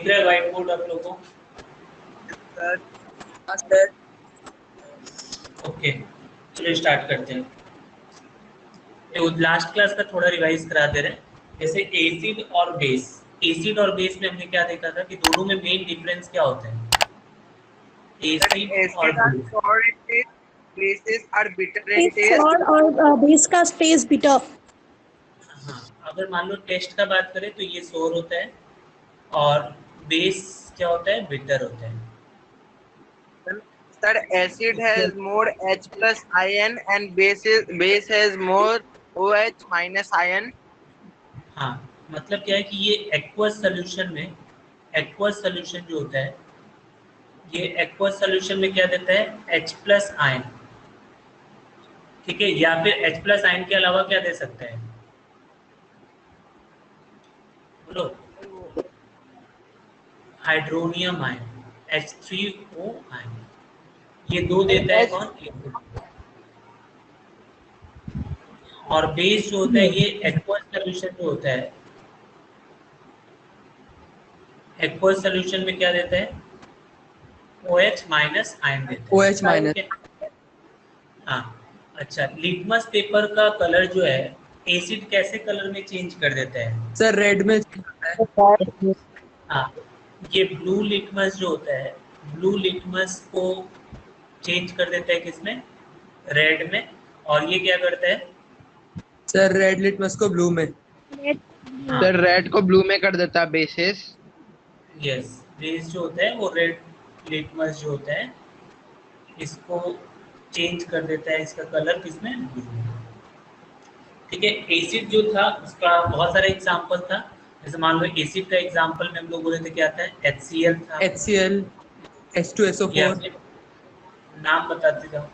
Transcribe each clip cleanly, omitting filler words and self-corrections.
दिख रहा है व्हाइट बोर्ड आप लोगों को? सर ओके, चलिए स्टार्ट करते हैं। तो लास्ट क्लास का थोड़ा रिवाइज करा दे रहे हैं। जैसे एसिड और बेस, एसिड और बेस में हमने क्या देखा था कि दोनों में मेन डिफरेंस क्या होता है? एसिड और base, bases are bitter in taste. sour और बेस का टेस्ट बिटर। हाँ, अगर मान लो टेस्ट का बात करें तो ये सोर होता है और बेस क्या होता है? बिटर होता है। Sir, acid has more H plus ion and base has more OH minus ion. हाँ, मतलब क्या है कि ये एक्वस सोल्यूशन में, एक्वस सोल्यूशन जो होता है, ये एक्वस सोल्यूशन में क्या देता है? H plus ion. ठीक है, या फिर H प्लस आयन के अलावा क्या दे सकता है? बोलो। Hydronium ion, H3O ion. ये दो देता है कौन? और बेस जो होता है ये एक्वस सोल्यूशन जो होता है, एक्वस सोल्यूशन में क्या देता है? OH माइनस आयन देता है। OH minus. हाँ, अच्छा, लिटमस पेपर का कलर जो है एसिड कैसे कलर में चेंज कर देता है? सर रेड में हाँ, ये ब्लू लिटमस जो होता है, ब्लू लिटमस को चेंज कर देता है किसमें? रेड में। और ये क्या करता है? सर रेड लिटमस को ब्लू में। हाँ, सर रेड को ब्लू में कर देता है बेसिस। यस, बेस जो होता है वो रेड लिटमस जो होता है इसको चेंज कर देता है, इसका कलर किसमें? ब्लू में। ठीक है, एसिड जो था उसका बहुत सारा एग्जांपल था। जैसे मान लो एसिड का एग्जांपल में हम लोग बोले थे क्या था? HCl था। HCl, या H2SO4. फिर नाम बताते जाओ।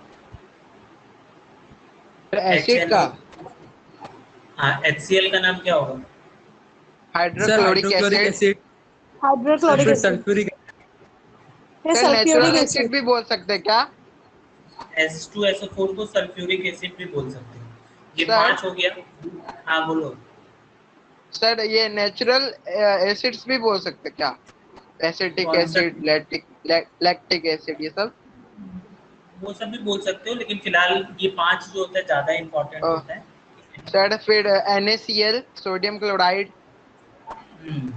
एसिड का हाँ, HCl का नाम क्या होगा? Sir hydrochloric hydrochloric acid. Acid, hydrochloric acid, sulphuric sir natural acid भी बोल सकते हैं क्या? H2SO4 को सल्फ्यूरिक एसिड भी बोल सकते हैं। ये सर? 5 हो गया। हाँ बोलो। सर ये नेचुरल एसिड्स भी बोल सकते हैं क्या? एसिटिक कौन सा? एसिड, लैक्टिक एसिड, ये सब। वो सब भी बोल सकते हो, लेकिन फिलहाल ये 5 जो होता है ज्यादा इंपॉर्टेंट होता है। सर फिर NaCl, सोडियम क्लोराइड। हम्म,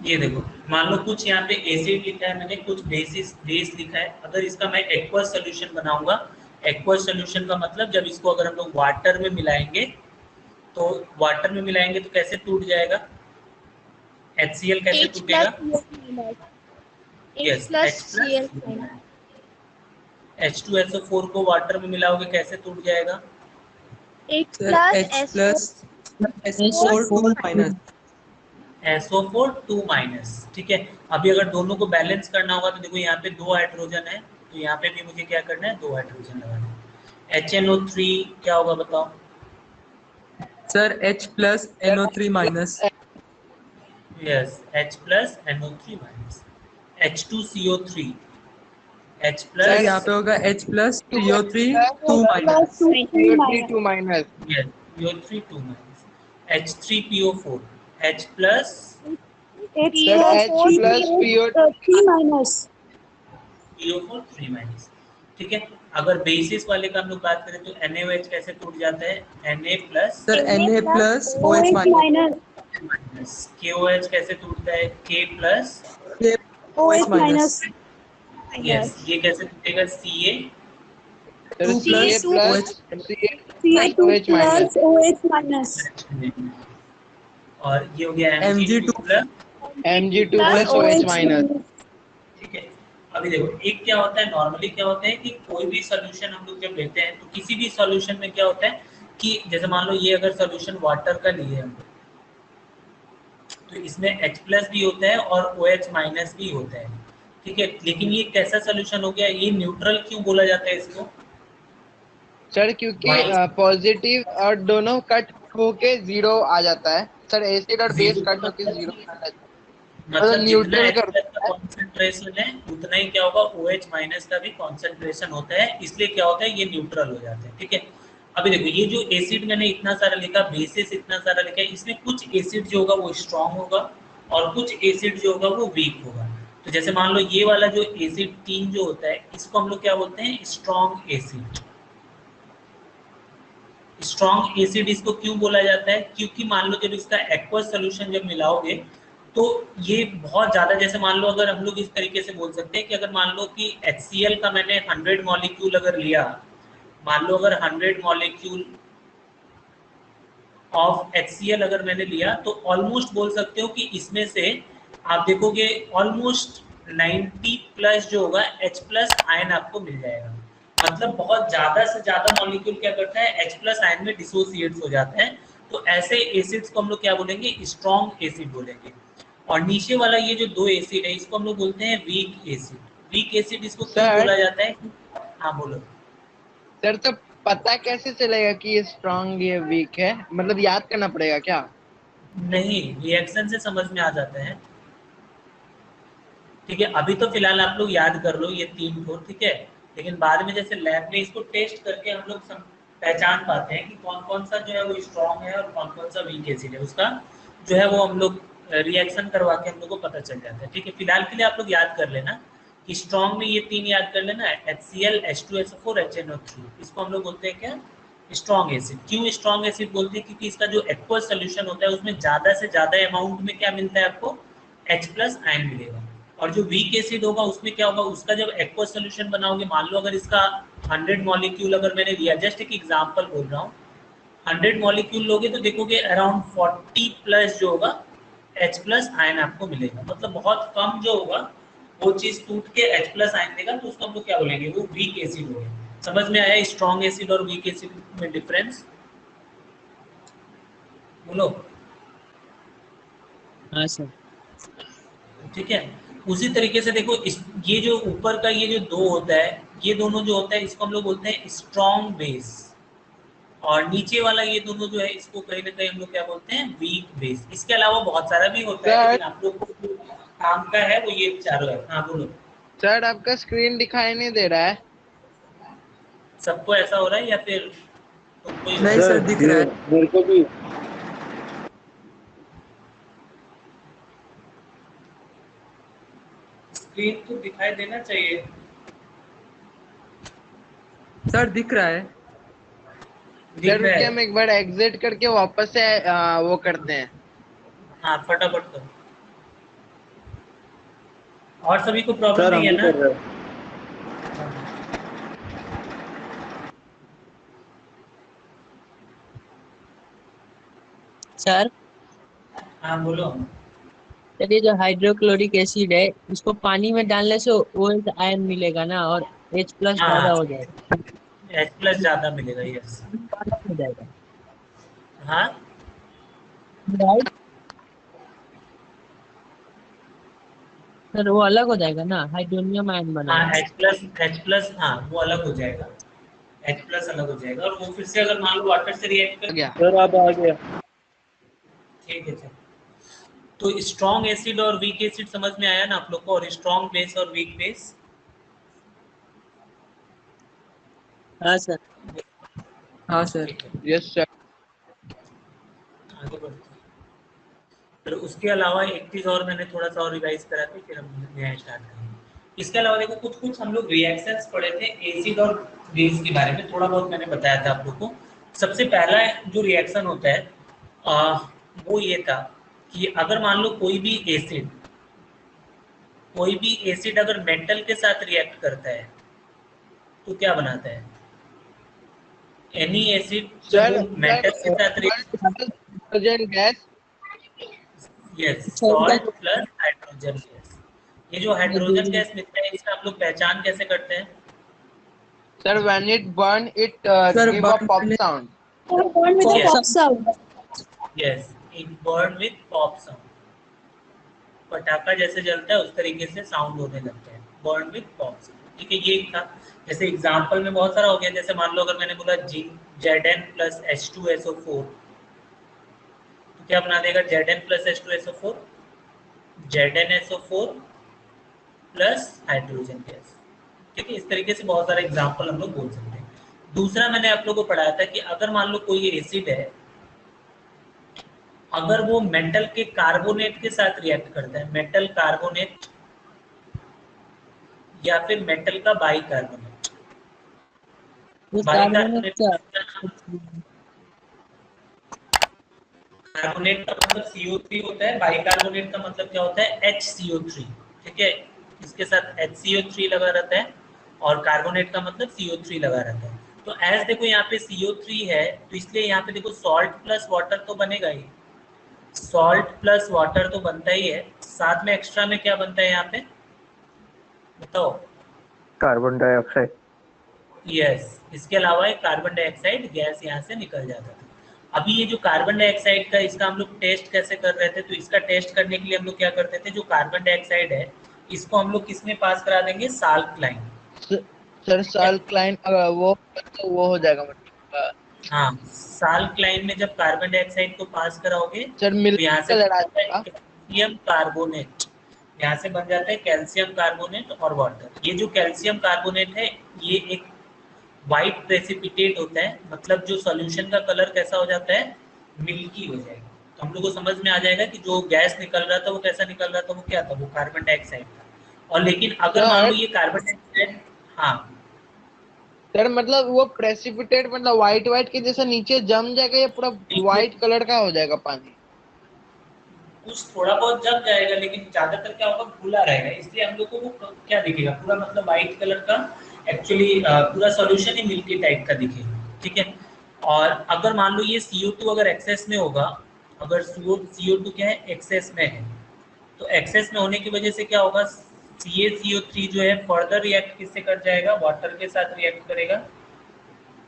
ये देखो, मान लो कुछ यहाँ पे एसिड लिखा है मैंने, कुछ बेस लिखा है। अगर इसका मैं एक्वस सोल्यूशन बनाऊंगा, एक्वस सोल्यूशन का मतलब जब इसको अगर हम लोग वाटर में मिलाएंगे तो वाटर में मिलाएंगे तो कैसे टूट जाएगा? HCl कैसे टूटेगा? Yes, H plus. H2SO4 को वाटर में मिलाओगे कैसे टूट जाएगा? H plus SO4 2 minus. SO4 2 minus. ठीक है, अभी अगर दोनों को बैलेंस करना होगा तो देखो यहाँ पे 2 हाइड्रोजन है, तो यहाँ पे भी मुझे क्या करना है? 2 हाइड्रोजन लगाना है। HNO3 क्या होगा बताओ? Sir H plus NO3 minus. Yes, H plus NO3 minus. H2CO3, H sir plus, यहाँ पे होगा H plus CO3 2 minus. CO3 2 minus. Yes, CO3 2 minus. H3PO4, H plus, sir H plus three minus. PO4 3 minus. ठीक है, अगर basis वाले का हम लोग बात करें तो NaOH कैसे टूट जाता है? Na plus sir Na plus OH minus. Minus. KOH कैसे टूटता है? K plus OH minus. Yes, ये कैसे टूटेगा? Ca 2 plus OH. OH minus. OH minus. और ये हो गया Mg2 plus. Mg2 plus OH minus. ठीक है, अभी देखो एक क्या होता है, नॉर्मली क्या होता है कि कोई भी सॉल्यूशन हम लोग जब लेते हैं तो किसी भी सॉल्यूशन में क्या होता है कि जैसे मान लो ये अगर सॉल्यूशन वाटर का लिए हम लोग, तो इसमें H प्लस भी होता है और OH माइनस भी होता है। ठीक है, लेकिन ये कैसा सॉल्यूशन हो गया? ये न्यूट्रल क्यों बोला जाता है इसको? सर क्योंकि पॉजिटिव और दोनों कट होके जीरो आ जाता है। सर एसिड और बेस कट होके जीरो आ जाता है, मतलब जितना न्यूट्रल H कर प्लस का कॉन्सेंट्रेशन है उतना ही क्या होगा? OH माइनस का भी कॉन्सेंट्रेशन होता है, इसलिए क्या होता है? ये न्यूट्रल हो जाते हैं। ठीक है, अभी देखो ये जो एसिड मैंने इतना सारा लिखा, बेसिस इतना सारा लिखा है, इसमें कुछ एसिड जो होगा वो स्ट्रांग होगा और कुछ एसिड जो होगा वो वीक होगा। तो जैसे मान लो ये वाला जो एसिड 3 जो होता है इसको हम लोग क्या बोलते हैं, स्ट्रांग एसिड। स्ट्रॉन्ग एसिड इसको क्यों बोला जाता है, क्योंकि मान लो जब इसका एक्वस सोल्यूशन जब मिलाओगे तो ये बहुत ज्यादा, जैसे मान लो अगर हम लोग इस तरीके से बोल सकते हैं कि अगर मान लो कि HCl का मैंने 100 मॉलिक्यूल अगर लिया, मान लो अगर 100 मॉलिक्यूल ऑफ HCl अगर मैंने लिया तो ऑलमोस्ट बोल सकते हो कि इसमें से आप देखोगे ऑलमोस्ट 90 प्लस जो होगा H प्लस आयन आपको मिल जाएगा। मतलब बहुत ज्यादा से ज्यादा मॉलिक्यूल क्या करता है, H प्लस आयन में डिसोसिएट्स हो जाता है। तो ऐसे एसिड्स को हम लोग क्या बोलेंगे, स्ट्रॉन्ग एसिड बोलेंगे। और नीचे वाला ये जो 2 एसिड है इसको हम लोग बोलते हैं वीक एसिड। वीक एसिड इसको क्यों Sir? बोला जाता है? हाँ बोलो। सर तो पता कैसे चलेगा कि ये स्ट्रांग ये वीक है, मतलब याद करना पड़ेगा क्या? नहीं, रिएक्शन से समझ में आ जाता है। ठीक है, अभी तो फिलहाल आप लोग याद कर लो ये 3 को, ठीक है। लेकिन बाद में जैसे लैब में इसको टेस्ट करके हम लोग पहचान पाते हैं कि कौन कौन सा जो है वो स्ट्रॉन्ग है और कौन कौन सा वीक एसिड है, उसका जो है वो हम लोग रिएक्शन करवा के हम लोग को पता चल जाता है। ठीक है, फिलहाल के लिए आप लोग याद कर लेना कि स्ट्रॉन्ग में ये 3 याद कर लेना, HCl, H2SO4, HNO3। इसको हम लोग बोलते हैं क्या, स्ट्रॉन्ग एसिड। क्यों स्ट्रॉन्ग एसिड बोलते हैं, क्योंकि इसका जो एक्वस सोल्यूशन होता है उसमें ज्यादा से ज्यादा अमाउंट में क्या मिलता है आपको, H प्लस आयन मिलेगा। और जो वीक एसिड होगा उसमें क्या होगा, उसका जब एक्वस सोल्यूशन बनाओगे, मान लो अगर इसका 100 मॉलिक्यूल अगर मैंने लिया, जस्ट एक एग्जांपल बोल रहा हूँ, 100 मॉलिक्यूल लोगे तो देखोगे अराउंड 40 प्लस जो होगा H प्लस आयन आपको मिलेगा। मतलब बहुत कम जो होगा वो चीज टूट के H प्लस आयन देगा, तो उसको हम लोग क्या बोलेंगे, वो वीक एसिड हो गया। समझ में आया स्ट्रॉन्ग एसिड और वीक एसिड में डिफरेंस? बोलो। हाँ सर। ठीक है, उसी तरीके से देखो ये जो ऊपर का ये जो 2 होता है, ये दोनों जो होता है इसको हम लोग बोलते हैं स्ट्रॉन्ग बेस। और नीचे वाला ये दोनों जो है इसको कहीं ना कहीं हम लोग क्या बोलते हैं, वीक बेस। इसके अलावा बहुत सारा भी होता है, सर लेकिन आप लोग को जो काम का है वो ये चारों है। हाँ बोलो। सर आपका स्क्रीन दिखाई नहीं दे रहा है। सबको ऐसा हो रहा है या फिर तुमको ही हो नहीं रहा सर, दिख रहा है। मेरे को भी। स्क्रीन तो दिखाई देना चाहिए। सर दिख रहा है। दिख सर रहा रुकिए, है? हम एक बार एग्जिट करके वापस से वो करते हैं। हाँ फटाफट करो। और सभी को प्रॉब्लम सर नहीं हम है भी ना? कर रहे हैं। सर हाँ बोलो। सर, ये जो हाइड्रोक्लोरिक एसिड है इसको पानी में डालने से OH आयन मिलेगा ना, और H प्लस हाँ ज्यादा हो जाएगा। H प्लस ज्यादा मिलेगा, यस। हो जाएगा। हाँ राइट सर, वो अलग हो जाएगा ना, हाइड्रोनियम आयन हाँ, बनाएगा। H प्लस हाँ वो अलग हो जाएगा। H प्लस अलग हो जाएगा और वो फिर से अगर मान लो वाटर से रिएक्ट आ कर। गया। सर अब आ गया। ठीक है सर। तो स्ट्रॉन्ग एसिड और वीक एसिड समझ में आया ना आप लोग को, और स्ट्रॉन्ग बेस और वीक बेस? हाँ सर। हाँ सर। ठीक है, यस सर। आगे बढ़ते हैं। फिर उसके अलावा एक चीज और मैंने थोड़ा सा और रिवाइज करा था, फिर हम नया स्टार्ट करेंगे। इसके अलावा देखो कुछ कुछ हम लोग रिएक्शंस पढ़े थे एसिड और बेस के बारे में, थोड़ा बहुत मैंने बताया था आप लोग को। सबसे पहला जो रिएक्शन होता है आ, वो ये था कि अगर मान लो कोई भी एसिड अगर मेटल के साथ रिएक्ट करता है तो क्या बनाता है, एनी एसिड जब सर वो मेटल के साथ hydrogen gas. Yes, salt plus hydrogen gas. ये जो हाइड्रोजन हाइड्रोजन। गैस मिलता है इसका आप लोग पहचान कैसे करते हैं? Sir when it burn it sir give a pop sound. Or born with a Yes. pop sound. Yes, it burn with pop sound. पटाखा जैसे जलता है उस तरीके से साउंड होने लगता है, बर्न विद पॉप साउंड। ठीक है, ये एक था। जैसे एग्जांपल में बहुत सारा हो गया, जैसे मान लो अगर मैंने बोला जिंक Zn प्लस H2SO4 तो क्या बना देगा Zn plus H2SO4, ZnSO4 plus hydrogen gas. ठीक है, इस तरीके से बहुत सारे एग्जांपल हम लोग बोल सकते हैं। दूसरा मैंने आप लोगों को पढ़ाया था कि अगर मान लो कोई एसिड है, अगर वो मेटल के कार्बोनेट के साथ रिएक्ट करता है, मेटल कार्बोनेट या फिर मेटल का बाइकार्बोनेट, ये कार्बोनेट बाइकार्बोनेट क्या? कार्बोनेट का मतलब CO3 होता है, बाइकार्बोनेट का मतलब क्या होता है, HCO3। ठीक है, इसके साथ HCO3 लगा रहता है और कार्बोनेट का मतलब CO3 लगा रहता है। तो एज देखो यहाँ पे CO3 है, तो इसलिए यहाँ पे देखो सॉल्ट प्लस वाटर तो बनेगा ही, सॉल्ट प्लस वाटर तो बनता ही है, साथ में एक्स्ट्रा में क्या बनता है यहाँ पे बताओ? Carbon dioxide. यस, इसके अलावा एक कार्बन डाइऑक्साइड गैस यहाँ से निकल जाता था। अभी ये जो कार्बन डाइऑक्साइड का, इसका हम लोग टेस्ट कैसे कर रहे थे, तो इसका टेस्ट करने के लिए हम लोग क्या करते थे, जो कार्बन डाइऑक्साइड है इसको हम लोग किसमें पास करा देंगे, साल्कलाइन। सर साल्कलाइन वो तो वो हो जाएगा मतलब हाँ, साल्कलाइन में जब कार्बन डाइऑक्साइड को पास कराओगे सर तो यहाँ से लड़ा कैल्शियम कार्बोनेट, यहाँ से बन जाता है कैल्शियम कार्बोनेट और वाटर। ये जो कैल्शियम कार्बोनेट है ये एक व्हाइट प्रेसिपिटेट होता है, मतलब जो सॉल्यूशन का कलर कैसा हो जाता है, मिल्की हो जाएगा। तो हम लोग को समझ में आ जाएगा कि जो गैस निकल रहा था वो कैसा निकल रहा था, वो क्या था, वो कार्बन डाइऑक्साइड था। और लेकिन अगर मान लो ये कार्बन डाइऑक्साइड, हाँ सर मतलब वो प्रेसिपिटेट मतलब व्हाइट के जैसा नीचे जम जाएगा या पूरा व्हाइट कलर का हो जाएगा पानी? कुछ थोड़ा बहुत जम जाएगा, लेकिन ज्यादातर क्या होगा, खुला रहेगा, इसलिए हम लोग को वो क्या दिखेगा, पूरा मतलब व्हाइट कलर का, एक्चुअली पूरा सॉल्यूशन ही मिल्की टाइप का दिखेगा। ठीक है, और अगर मान लो ये CO2 अगर एक्सेस में होगा, अगर CO2 क्या है, एक्सेस में है, तो एक्सेस में होने की वजह से क्या होगा, CaCO3 जो है फर्दर रिएक्ट किससे कर जाएगा, वाटर के साथ रिएक्ट करेगा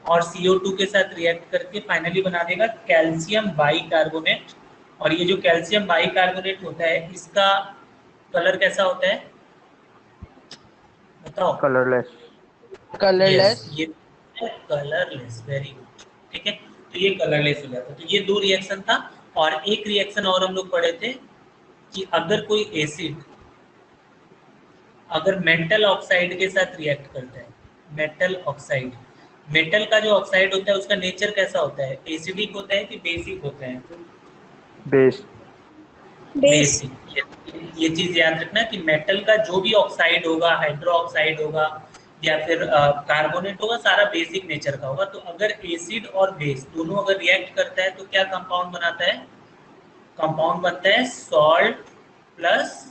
और CO2 के साथ रिएक्ट करके फाइनली बना देगा कैल्शियम बाइकार्बोनेट। और ये जो कैल्शियम बाइकार्बोनेट होता है इसका कलर कैसा होता है बताओ? कलरलेस। कलरलेस। ये कलरलेस, वेरी गुड। ठीक है, तो ये कलरलेस हो जाता है। तो ये दो रिएक्शन था, और एक रिएक्शन और हम लोग पढ़े थे कि अगर कोई एसिड अगर मेटल ऑक्साइड के साथ रिएक्ट करता है, मेटल ऑक्साइड, मेटल का जो ऑक्साइड होता है उसका नेचर कैसा होता है, एसिडिक होता है कि बेसिक होता है? बेस। Base. ये चीज याद रखना कि मेटल का जो भी ऑक्साइड होगा, हाइड्रो ऑक्साइड होगा या फिर कार्बोनेट होगा, सारा बेसिक नेचर का होगा। तो अगर एसिड और बेस दोनों अगर रिएक्ट करता है तो क्या कंपाउंड बनाता है, कंपाउंड बनता है सॉल्ट प्लस।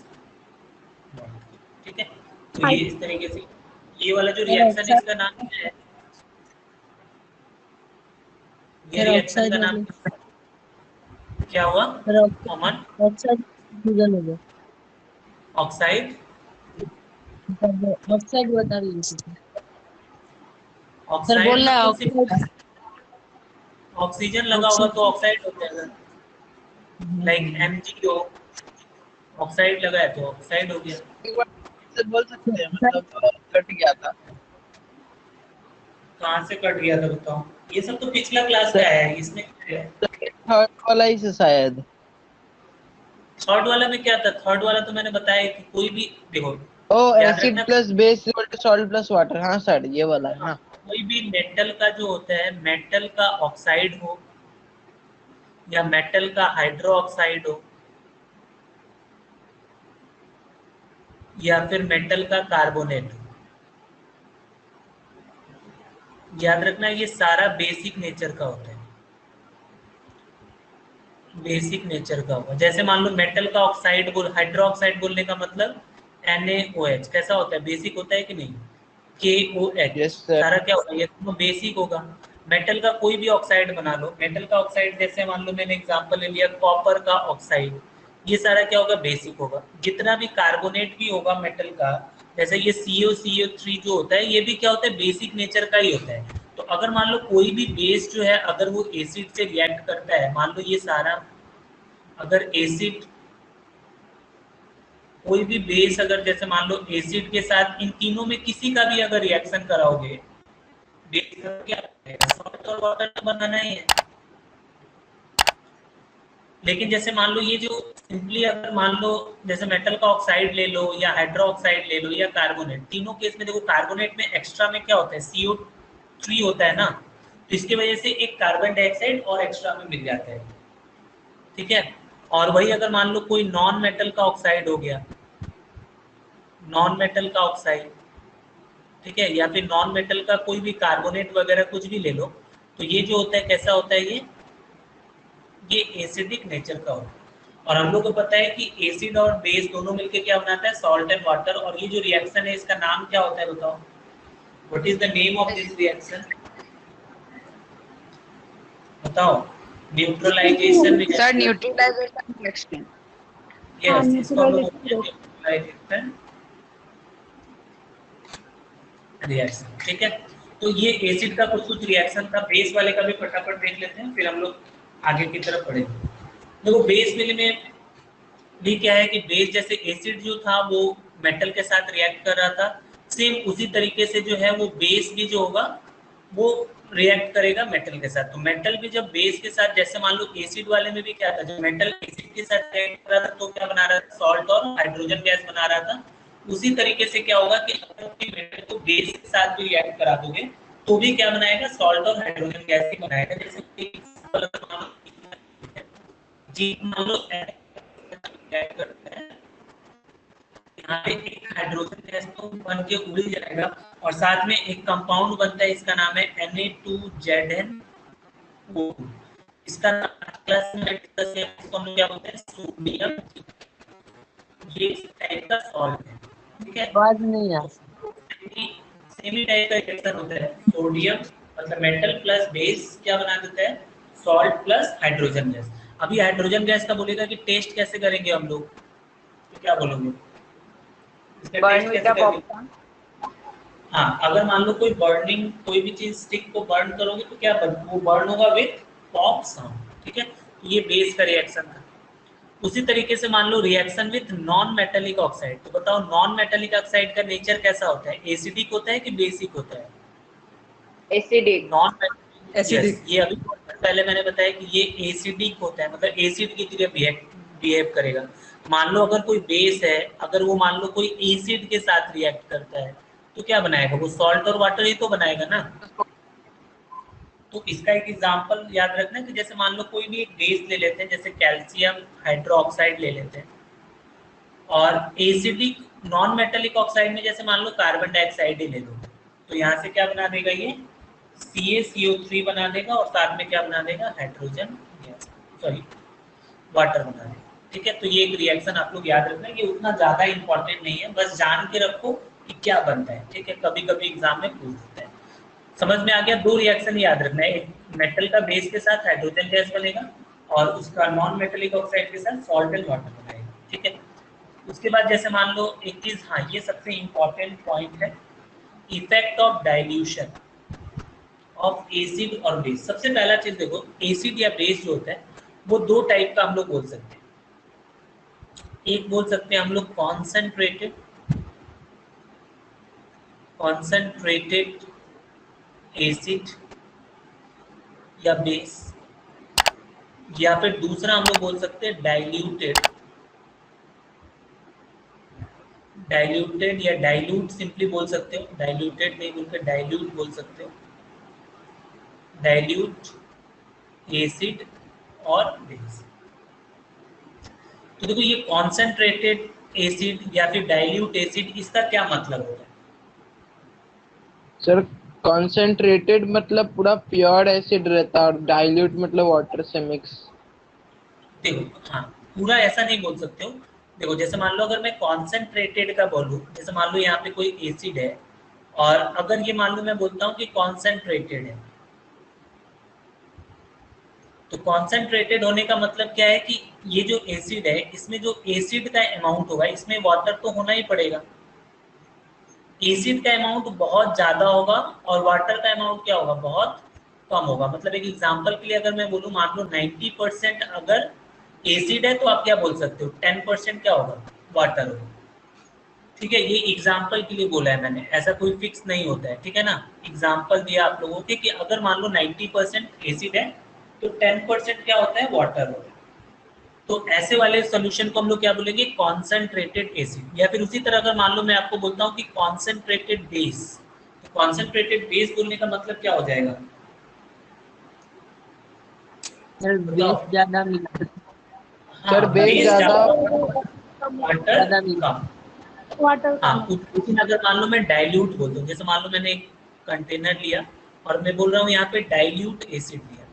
ठीक है, तो ये इस तरीके से ये वाला जो रिएक्शन है इसका नाम क्या है, ये रिएक्शन का नाम क्या हुआ, कॉमन ऑक्साइड फ्यूजन हो गया, ऑक्साइड, ऑक्साइड बता दीजिए सर, ऑक्साइड बोलना है मतलब ऑक्साइड, ऑक्सीजन लगा होगा तो ऑक्साइड हो जाएगा, लाइक MgO ऑक्साइड लगा है तो ऑक्साइड हो गया। एक बार से बोल सकते हैं मतलब कट गया था। कहाँ से कट गया था बताओ, ये सब तो पिछला क्लास का है, इसमें क्या है? थर्ड वाला ही से शायद। थर्ड वाला में क्या था, थर्ड वाला तो मैंने बताया कि कोई भी देखो, ओ याद एसिड रखना, plus base equal to salt plus water. हाँ सर ये वाला है हाँ। कोई भी मेटल का जो होता है, मेटल का ऑक्साइड हो या मेटल का हाइड्रो ऑक्साइड हो या फिर मेटल का कार्बोनेट हो, याद रखना ये सारा बेसिक नेचर का होता है, बेसिक नेचर का होगा। जैसे मान लो मेटल का ऑक्साइड बोल, हाइड्रो ऑक्साइड बोलने का मतलब NaOH कैसा होता है, बेसिक होता है कि नहीं, KOH, यस सर। सारा क्या होगा, ये तो बेसिक होगा। मेटल का कोई भी ऑक्साइड बना लो, मेटल का ऑक्साइड जैसे मान लो मैंने एग्जांपल ले लिया कॉपर का ऑक्साइड, ये सारा क्या होगा, बेसिक होगा। जितना भी कार्बोनेट भी होगा मेटल का, जैसे ये CO3 जो होता है, ये भी क्या होता है, बेसिक नेचर का ही होता है। तो अगर मान लो कोई भी बेस जो है अगर वो एसिड से रिएक्ट करता है, मान लो ये सारा अगर एसिड, कोई भी बेस अगर जैसे मान लो एसिड के साथ इन तीनों में किसी का भी अगर रिएक्शन कराओगे, बेस का क्या बनेगा, सॉल्ट और वाटर तो बनाना ही है। लेकिन जैसे मान लो ये जो सिंपली अगर मान लो जैसे मेटल का ऑक्साइड ले लो या हाइड्रो ऑक्साइड ले लो या कार्बोनेट, तीनों केस में देखो कार्बोनेट में एक्स्ट्रा में क्या होता है, 3 होता है ना, तो इसकी वजह से एक कार्बन डाइऑक्साइड और एक्स्ट्रा में मिल जाता है, ठीक है। और वही अगर मान लो कोई नॉन मेटल का ऑक्साइड हो गया, नॉन मेटल का ऑक्साइड, ठीक है, या फिर नॉन मेटल का कोई भी कार्बोनेट वगैरह कुछ भी ले लो, तो ये जो होता है कैसा होता है, ये एसिडिक नेचर का होता है। और हम लोग को पता है कि एसिड और बेस दोनों मिलकर क्या बनाता है, सॉल्ट एंड वाटर। और ये जो रिएक्शन है इसका नाम क्या होता है बताओ, what is the name of this reaction, बताओ। Neutralisation sir neutralisation reaction. Yes, हाँ, इसको हम लोग neutralization बोलते हैं न्यूट्रलाइजेशन रिएक्शन, ठीक है। तो ये एसिड का कुछ रिएक्शन था, बेस वाले का भी फटाफट देख लेते हैं, फिर हम लोग आगे की तरफ बढ़ेंगे। देखो बेस वाले में भी क्या है कि बेस जैसे एसिड जो था वो मेटल के साथ रिएक्ट कर रहा था, सेम उसी तरीके से जो है वो बेस भी जो होगा वो रिएक्ट करेगा मेटल के साथ। तो मेटल भी जब बेस के साथ, जैसे मान लो एसिड वाले में भी क्या था, जब मेटल एसिड के साथ रिएक्ट कर रहा था तो क्या बना रहा था, सॉल्ट और हाइड्रोजन गैस बना रहा था। उसी तरीके से क्या होगा कि अगर मेटल को बेस के साथ भी रिएक्ट करा दोगे तो भी क्या बनाएगा, सॉल्ट और हाइड्रोजन गैस ही बनाएगा। जैसे जी मान लो ऐड करते हैं, यहाँ पे एक हाइड्रोजन गैस तो बन के उड़ जाएगा, और साथ में एक कंपाउंड बनता है, इसका नाम है Na2ZnO। इसका क्लास में डिस्कस किया, इसको हम क्या बोलते हैं, सोडियम। ये इस टाइप का सॉल्ट है, ठीक है। आवाज नहीं आ सेमी टाइप का रिएक्शन होता है, सोडियम मतलब मेटल प्लस बेस क्या बना देता है, सॉल्ट प्लस हाइड्रोजन गैस। अभी हाइड्रोजन गैस का बोलेगा कि टेस्ट कैसे करेंगे हम लोग, तो क्या बोलोगे, इसका बर्न टेस्ट विद कैसे द करेंगे। पॉपकॉर्न। हाँ, अगर मान लो कोई बर्निंग, कोई भी चीज स्टिक को बर्न करोगे तो क्या वो बर्न होगा विद पॉप साउंड, ठीक है। तो ये बेस का रिएक्शन था। उसी तरीके से मान लो reaction with non metallic oxide, तो बताओ नॉन मेटेलिक ऑक्साइड का नेचर कैसा होता है, एसिडिक होता है कि बेसिक होता है, एसिडिक। Non acidic. ये अभी पहले मैंने बताया कि ये एसिडिक होता है, मतलब एसिड की तरह बिहेव करेगा। मान लो अगर कोई बेस है, अगर वो मान लो कोई एसिड के साथ रिएक्ट करता है तो क्या बनाएगा, वो सॉल्ट और वाटर ही तो बनाएगा ना। तो इसका एक एग्जांपल याद रखना कि जैसे मान लो कोई भी एक बेस ले लेते हैं, जैसे कैल्शियम हाइड्रोक्साइड ले लेते हैं, और एसिडिक नॉन मेटेलिक ऑक्साइड में जैसे मान लो कार्बन डाइऑक्साइड ही ले लो, तो यहाँ से क्या बना देगा, ये CaCO3 बना देगा, और साथ में क्या बना देगा, हाइड्रोजन गैस, सॉरी वाटर बना देगा, ठीक है। तो ये एक रिएक्शन आप लोग याद रखना, ये उतना ज्यादा इंपॉर्टेंट नहीं है, बस जान के रखो कि क्या बनता है, ठीक है। कभी कभी एग्जाम में पूछ सकता है। समझ में आ गया, दो रिएक्शन याद रखना है, एक मेटल का बेस के साथ हाइड्रोजन गैस बनेगा, और उसका नॉन मेटेलिक ऑक्साइड के साथ सॉल्ट एंड वाटर बनेगा, ठीक है। उसके बाद जैसे मान लो एक चीज, हाँ ये सबसे इंपॉर्टेंट पॉइंट है, effect of dilution of acid और बेस। सबसे पहला चीज देखो, एसिड या बेस जो होता है वो दो टाइप का हम लोग बोल सकते हैं। एक बोल सकते हैं हम लोग कॉन्सेंट्रेटेड एसिड या बेस, या फिर दूसरा हम लोग बोल सकते हैं डाइल्यूटेड या डाइल्यूट सिंपली बोल सकते हो, डाइल्यूटेड नहीं बोलकर डाइल्यूट बोल सकते हो, डाइल्यूट एसिड और बेस। तो देखो ये कॉन्सेंट्रेटेड एसिड या फिर डाइल्यूट एसिड, इसका क्या मतलब होता है, सर कॉन्सेंट्रेटेड मतलब पूरा प्योर एसिड रहता है, और डाइल्यूट मतलब वाटर से मिक्स। देखो हाँ, पूरा ऐसा नहीं बोल सकते हो। देखो जैसे मान लो अगर मैं कॉन्सेंट्रेटेड का बोलूँ, जैसे मान लो यहाँ पे कोई एसिड है, और अगर ये मान लो मैं बोलता हूँ कि कॉन्सेंट्रेटेड है, तो कॉन्सेंट्रेटेड होने का मतलब क्या है कि ये जो एसिड है, इसमें जो एसिड का अमाउंट होगा, इसमें वाटर तो होना ही पड़ेगा। एसिड का अमाउंट बहुत ज्यादा होगा और वाटर का अमाउंट क्या होगा, बहुत कम होगा। मतलब एक एग्जांपल के लिए अगर मैं बोलूँ, मान लो 90% अगर एसिड है तो आप क्या बोल सकते हो, 10% क्या होगा, वाटर होगा, ठीक है। ये एग्जांपल के लिए बोला है मैंने, ऐसा कोई फिक्स नहीं होता है, ठीक है ना। एग्जांपल दिया आप लोगों के कि अगर मान लो 90% एसिड है तो 10% क्या होता है, वाटर होता है। तो ऐसे वाले सॉल्यूशन को हम लोग क्या बोलेंगे, कॉन्सेंट्रेटेड एसिड। या फिर उसी तरह अगर मान लो मैं आपको बोलता हूँ कि कॉन्सेंट्रेटेड बेस, तो कॉन्सेंट्रेटेड बेस बोलने का मतलब क्या हो जाएगा? सर बताओ। बेस ज्यादा मिला, सर बेस बेस ज्यादा वाटर ज्यादा मिला। कम। वाटर हाँ, कम। लेकिन अगर मान लो मैं डाइल्यूट बोल दूं, जैसे मान लो मैंने एक कंटेनर लिया और मैं बोल रहा हूँ यहाँ पे डाइल्यूट एसिड लिया,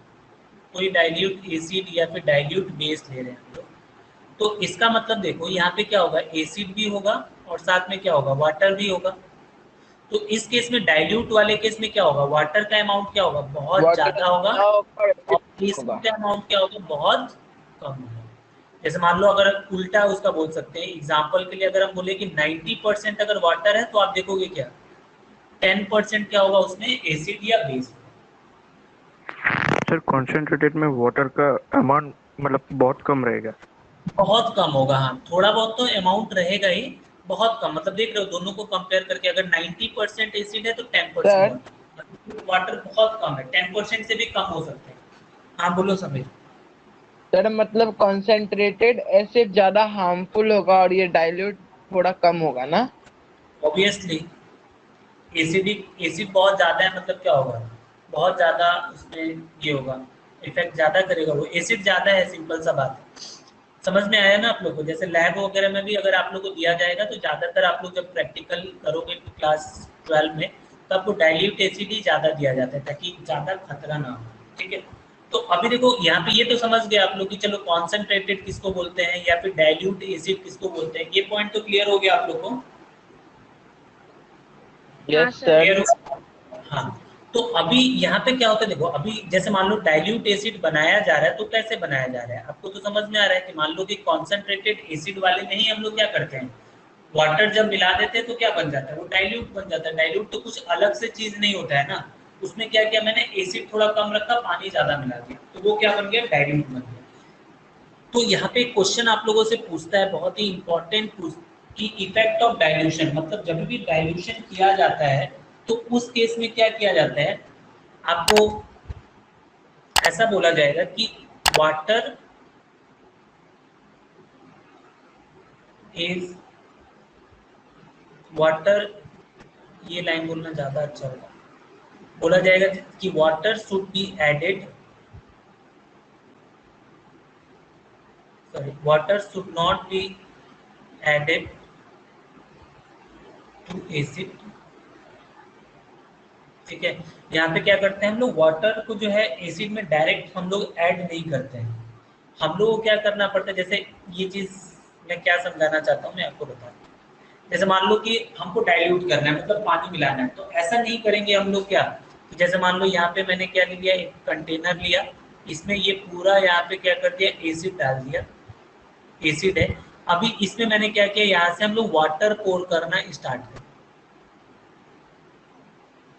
कोई डाइल्यूट एसिड या फिर डाइल्यूट बेस ले रहे हैं हम लोग, तो इसका मतलब देखो यहाँ पे क्या होगा, एसिड भी होगा और साथ में क्या होगा, वाटर भी होगा। तो इस केस में डाइल्यूट वाले केस में क्या होगा, वाटर का अमाउंट क्या होगा, बहुत वाटर ज्यादा होगा, और और एसिड का अमाउंट क्या होगा, बहुत कम होगा। जैसे मान लो अगर उल्टा उसका बोल सकते हैं, एग्जाम्पल के लिए अगर हम बोले कि 90% अगर वाटर है तो आप देखोगे क्या 10% क्या होगा उसमें, एसिड या बेस। सर कॉन्सेंट्रेटेड में वाटर का अमाउंट मतलब बहुत कम रहेगा। बहुत कम होगा, हाँ थोड़ा बहुत तो अमाउंट रहेगा ही, बहुत कम। मतलब देख रहे हो दोनों को कंपेयर करके, अगर 90% एसिड है तो 10% सर वाटर, वाटर बहुत कम है, 10% से भी कम हो सकते हैं। हाँ बोलो समीर। सर मतलब कॉन्सेंट्रेटेड एसिड ज्यादा हार्मफुल होगा और ये डाइल्यूट थोड़ा कम होगा ना। ऑब्वियसली एसिडिक एसिड बहुत ज़्यादा है, मतलब क्या होगा, बहुत ज़्यादा उसमें ये होगा, इफेक्ट ज़्यादा करेगा, वो एसिड ज़्यादा है, सिंपल सा बात है। समझ में आया ना आप लोग को? जैसे लैब वगैरह में भी अगर आप लोग को दिया जाएगा तो ज़्यादातर आप लोग जब प्रैक्टिकल करोगे क्लास 12 में, तो आपको डाइल्यूट एसिड ही ज़्यादा दिया जाता है ताकि ज़्यादा खतरा ना हो, ठीक है। तो अभी देखो यहाँ पे ये तो समझ गए आप लोग कि चलो कॉन्सेंट्रेटेड किसको बोलते हैं या फिर डाइल्यूट एसिड किसको बोलते हैं, ये पॉइंट तो क्लियर हो गया आप लोग को? Yes sir. सर। क्लियर हो? हाँ। तो अभी यहाँ पे क्या होता है देखो, अभी जैसे मान लो डाइल्यूट एसिड बनाया जा रहा है, तो कैसे बनाया जा रहा है आपको तो समझ में आ रहा है कि मान लो कि कॉन्सेंट्रेटेड एसिड वाले में ही हम लोग क्या करते हैं, वाटर जब मिला देते हैं तो क्या बन जाता है, वो डाइल्यूट बन जाता है। डाइल्यूट तो कुछ अलग से चीज नहीं होता है ना, उसमें क्या किया मैंने, एसिड थोड़ा कम रखा, पानी ज्यादा मिला दिया, तो वो क्या बन गया, डाइल्यूट बन गया। तो यहाँ पे क्वेश्चन आप लोगों से पूछता है, बहुत ही इंपॉर्टेंट कि इफेक्ट ऑफ डाइल्यूशन, मतलब जब भी डाइल्यूशन किया जाता है तो उस केस में क्या किया जाता है, आपको ऐसा बोला जाएगा कि वाटर इज वाटर, ये लाइन बोलना ज्यादा अच्छा होगा, बोला जाएगा कि water should be added, sorry water should not be added to acid, ठीक है। यहाँ पे क्या करते हैं हम लोग, वाटर को जो है एसिड में डायरेक्ट हम लोग ऐड नहीं करते हैं, हम लोग को क्या करना पड़ता है, जैसे ये चीज मैं क्या समझाना चाहता हूँ मैं आपको बताता हूँ। जैसे मान लो कि हमको डाइल्यूट करना है, मतलब पानी मिलाना है, तो ऐसा नहीं करेंगे हम लोग क्या, कि जैसे मान लो यहाँ पे मैंने क्या लिया, एक कंटेनर लिया, इसमें ये पूरा यहाँ पे क्या कर दिया, एसिड डाल दिया, एसिड है। अभी इसमें मैंने क्या किया, यहाँ से हम लोग वाटर पोर करना स्टार्ट कर,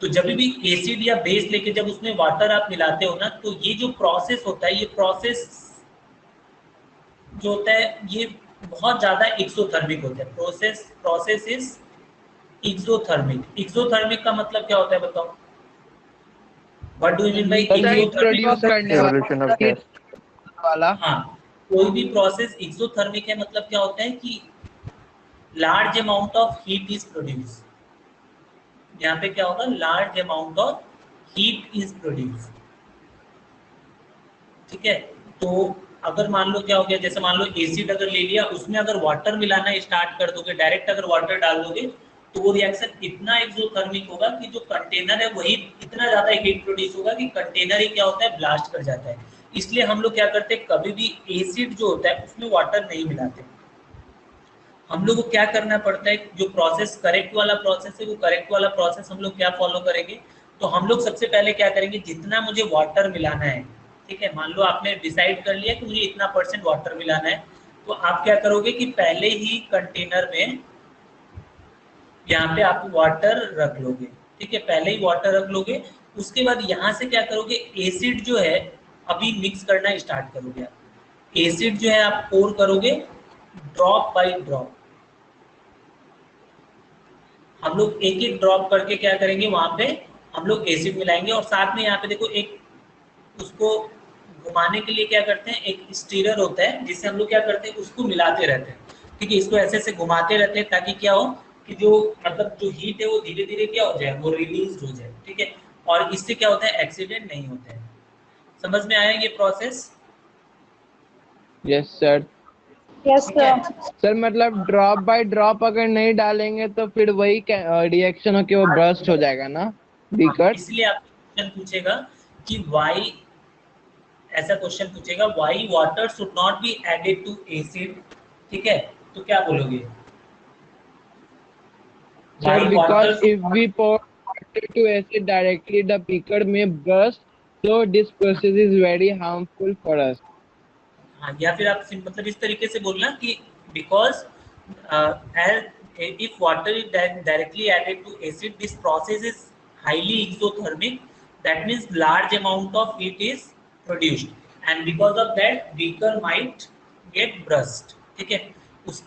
तो जब भी एसिड या बेस लेके जब उसमें वाटर आप मिलाते हो ना, तो ये जो प्रोसेस होता है, ये प्रोसेस जो होता है ये बहुत ज्यादा एक्सोथर्मिक होता है, process process is exothermic. Exothermic का मतलब क्या होता है बताओ, what do you mean by heat produce exothermic? करने एवोल्यूशन ऑफ गैस। वाला। हाँ, कोई भी प्रोसेस एक्सोथर्मिक है, मतलब क्या होता है कि large amount of heat is produce, यहाँ पे क्या होगा, large amount of heat is produce, ठीक है। तो अगर मान लो क्या हो गया, जैसे मान लो एसिड अगर ले लिया, उसमें अगर वाटर मिलाना स्टार्ट कर दोगे, डायरेक्ट अगर वाटर डाल दोगे, तो वो रिएक्शन इतना एक्सोथर्मिक होगा कि जो कंटेनर है वही इतना ज्यादा हीट प्रोड्यूस होगा कि कंटेनर ही क्या होता है, ब्लास्ट कर जाता है। इसलिए हम लोग क्या करते हैं, कभी भी एसिड जो होता है उसमें वाटर नहीं मिलाते, हम लोग को क्या करना पड़ता है, जो प्रोसेस करेक्ट वाला प्रोसेस है, वो करेक्ट वाला प्रोसेस हम लोग क्या फॉलो करेंगे, तो हम लोग सबसे पहले क्या करेंगे, जितना मुझे वाटर मिलाना है, ठीक है, मान लो आपने डिसाइड कर लिया कि मुझे इतना % वाटर मिलाना है, तो आप क्या करोगे कि पहले ही कंटेनर में यहाँ पे आप वाटर रख लोगे, ठीक है, पहले ही वाटर रख लोगे। उसके बाद यहाँ से क्या करोगे, एसिड जो है अभी मिक्स करना स्टार्ट करोगे, आप एसिड जो है आप पोर करोगे ड्रॉप बाय ड्रॉप, हम लोग एक एक ड्रॉप करके क्या करेंगे, वहां पे हम लोग एसिड मिलाएंगे, और साथ में यहाँ पे देखो एक उसको घुमाने के लिए क्या करते हैं, एक स्टीरर होता है जिससे हम लोग क्या करते हैं, उसको मिलाते रहते हैं, ठीक है, इसको ऐसे ऐसे घुमाते रहते हैं ताकि क्या हो कि जो मतलब जो हीट है वो धीरे धीरे क्या हो जाए, वो रिलीज हो जाए, ठीक है। और इससे क्या होता है, एक्सीडेंट नहीं होता है। समझ में आया ये प्रोसेस? Yes sir. यस ठीक है। सर। सर मतलब ड्रॉप बाय ड्रॉप अगर नहीं डालेंगे तो फिर वही रिएक्शन हो कि वो बर्स्ट हो जाएगा ना, बीकर। इसलिए आपको क्वेश्चन पूछेगा कि वाई, ऐसा क्वेश्चन पूछेगा why water should not be added to acid, ठीक है। तो क्या बोलोगे? Sir, why because water, if we pour water to acid directly, the beaker may burst. So this process is very harmful for us. हाँ, या फिर आप मतलब इस तरीके से बोलना कि because if water is directly added to acid, this process is highly exothermic. That means large amount of heat is produced, and because of that beaker might get burst, ठीक है। उस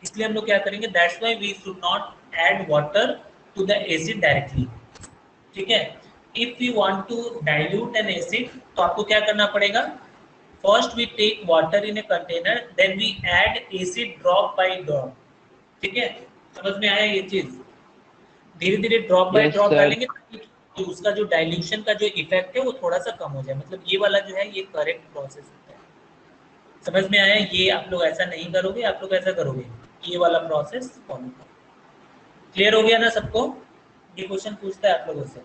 इसलिए हम लोग क्या करेंगे, that's why we should not add water to the acid directly, ठीक है। If we want to dilute an acid, तो आपको क्या करना पड़ेगा, first we take water in a container, then we add acid drop by drop, ठीक है। समझ में आया ये चीज? धीरे धीरे drop by Yes, drop sir. डालेंगे ताकि जो उसका जो डाइल्यूशन का जो इफेक्ट है वो थोड़ा सा कम हो जाए। मतलब ये वाला जो है ये करेक्ट प्रोसेस होता है। समझ में आया? ये आप लोग ऐसा नहीं करोगे, आप लोग ऐसा करोगे, ये वाला प्रोसेस फॉलो करो। क्लियर हो गया ना सबको? ये क्वेश्चन पूछता है आप लोगों से।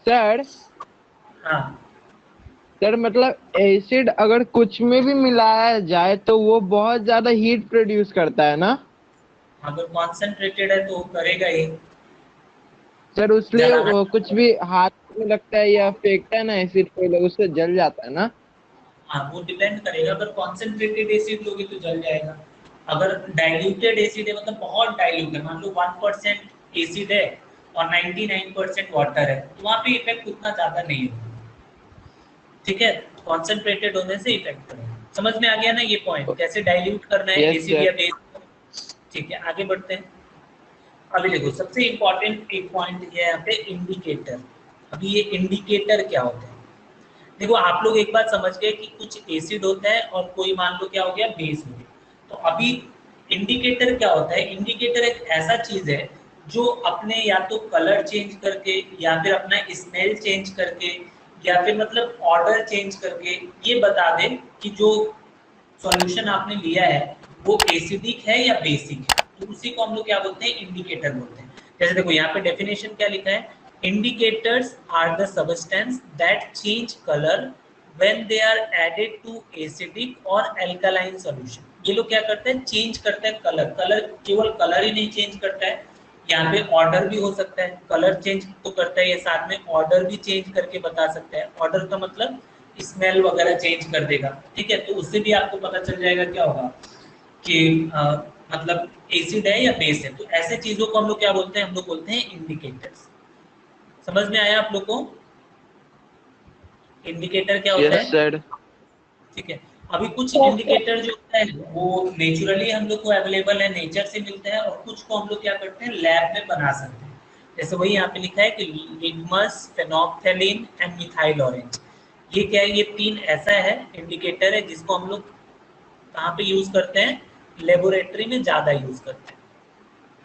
Sir, हाँ, सर मतलब एसिड अगर कुछ में भी मिलाया जाए तो वो बहुत ज्यादा हीट प्रोड्यूस करता है ना अगर कॉन्सेंट्रेटेड है तो करेगा ही सर, इसलिए जलाना। वो कुछ भी हाथ में लगता है या फेंकता है ना एसिड कोई लोग, उससे जल जाता है ना। हाँ, वो डिपेंड करेगा। अगर कॉन्सेंट्रेटेड एसिड लोगे तो जल जाएगा। अगर डाइल्यूटेड एसिड है, मतलब बहुत डाइल्यूट है, मान लो 1% एसिड है और 99% वाटर है, तो वहाँ पे इफेक्ट उतना ज्यादा नहीं होगा, ठीक है। कॉन्सेंट्रेटेड होने से इफेक्ट करेगा। समझ में आ गया ना ये पॉइंट, कैसे डाइल्यूट करना है Yes, एसिड sir. या बेस? ठीक है, आगे बढ़ते हैं। अभी देखो सबसे इंपॉर्टेंट एक पॉइंट ये है यहाँ पे, इंडिकेटर। अभी ये इंडिकेटर क्या होता है? देखो आप लोग एक बात समझ गए कि कुछ एसिड होता है और कोई मान लो क्या हो गया, बेस हो गया। तो अभी इंडिकेटर क्या होता है? इंडिकेटर एक ऐसा चीज है जो अपने या तो कलर चेंज करके या फिर अपना स्मेल चेंज करके या फिर मतलब ऑर्डर चेंज करके ये बता दे कि जो सॉल्यूशन आपने लिया है वो एसिडिक है या बेसिक है। तो उसी को हम लोग क्या बोलते हैं, इंडिकेटर बोलते हैं। जैसे देखो यहाँ पे डेफिनेशन क्या लिखा है, indicators are the substance that change color when they are added to acidic or alkaline solution। ये लोग क्या करते हैं, चेंज करते हैं कलर। कलर केवल कलर ही नहीं चेंज करता है, यहाँ पे ऑर्डर भी हो सकता है। कलर चेंज तो करता है, ये साथ में ऑर्डर भी चेंज करके बता सकता है। ऑर्डर का मतलब स्मेल वगैरह चेंज कर देगा, ठीक है। तो उससे भी आपको पता चल जाएगा क्या होगा कि मतलब एसिड है या बेस है। तो ऐसे चीजों को हम लोग क्या बोलते हैं, हम लोग बोलते हैं इंडिकेटर्स। समझ में आया आप लोग को? इंडिकेटर क्या होता Yes, है? sir. ठीक है। अभी कुछ इंडिकेटर जो होता है वो नेचुरली हम लोग को अवेलेबल है, नेचर से मिलता है, और कुछ को हम लोग क्या करते हैं, लैब में बना सकते हैं। जैसे वही यहाँ पे लिखा है कि litmus, phenolphthalein and methyl orange. ये क्या है, ये तीन ऐसा है इंडिकेटर है जिसको हम लोग कहाँ पे यूज करते हैं, लेबोरेटरी में ज्यादा यूज करते हैं,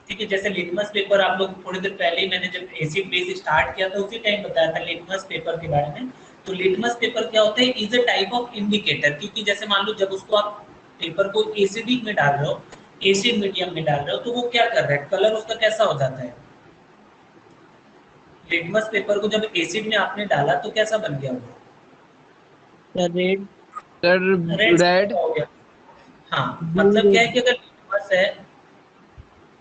ठीक है। जैसे लिटमस पेपर, आप लोग थोड़ी देर पहले ही मैंने जब एसिड बेस स्टार्ट किया था उसी टाइम बताया था लिटमस पेपर के बारे में। तो लिटमस पेपर क्या होता है, is a type of indicator. क्योंकि जैसे मान लो जब उसको आप पेपर को एसिडिक में डाल रहे हो, एसिड मीडियम में डाल रहे हो, तो वो क्या कर रहा है, कलर उसका कैसा हो जाता है। लिटमस पेपर को जब एसिड में आपने डाला तो कैसा बन गया वो, रेड। Sir, red red. हो गया। हाँ, मतलब क्या है कि अगर लिटमस है,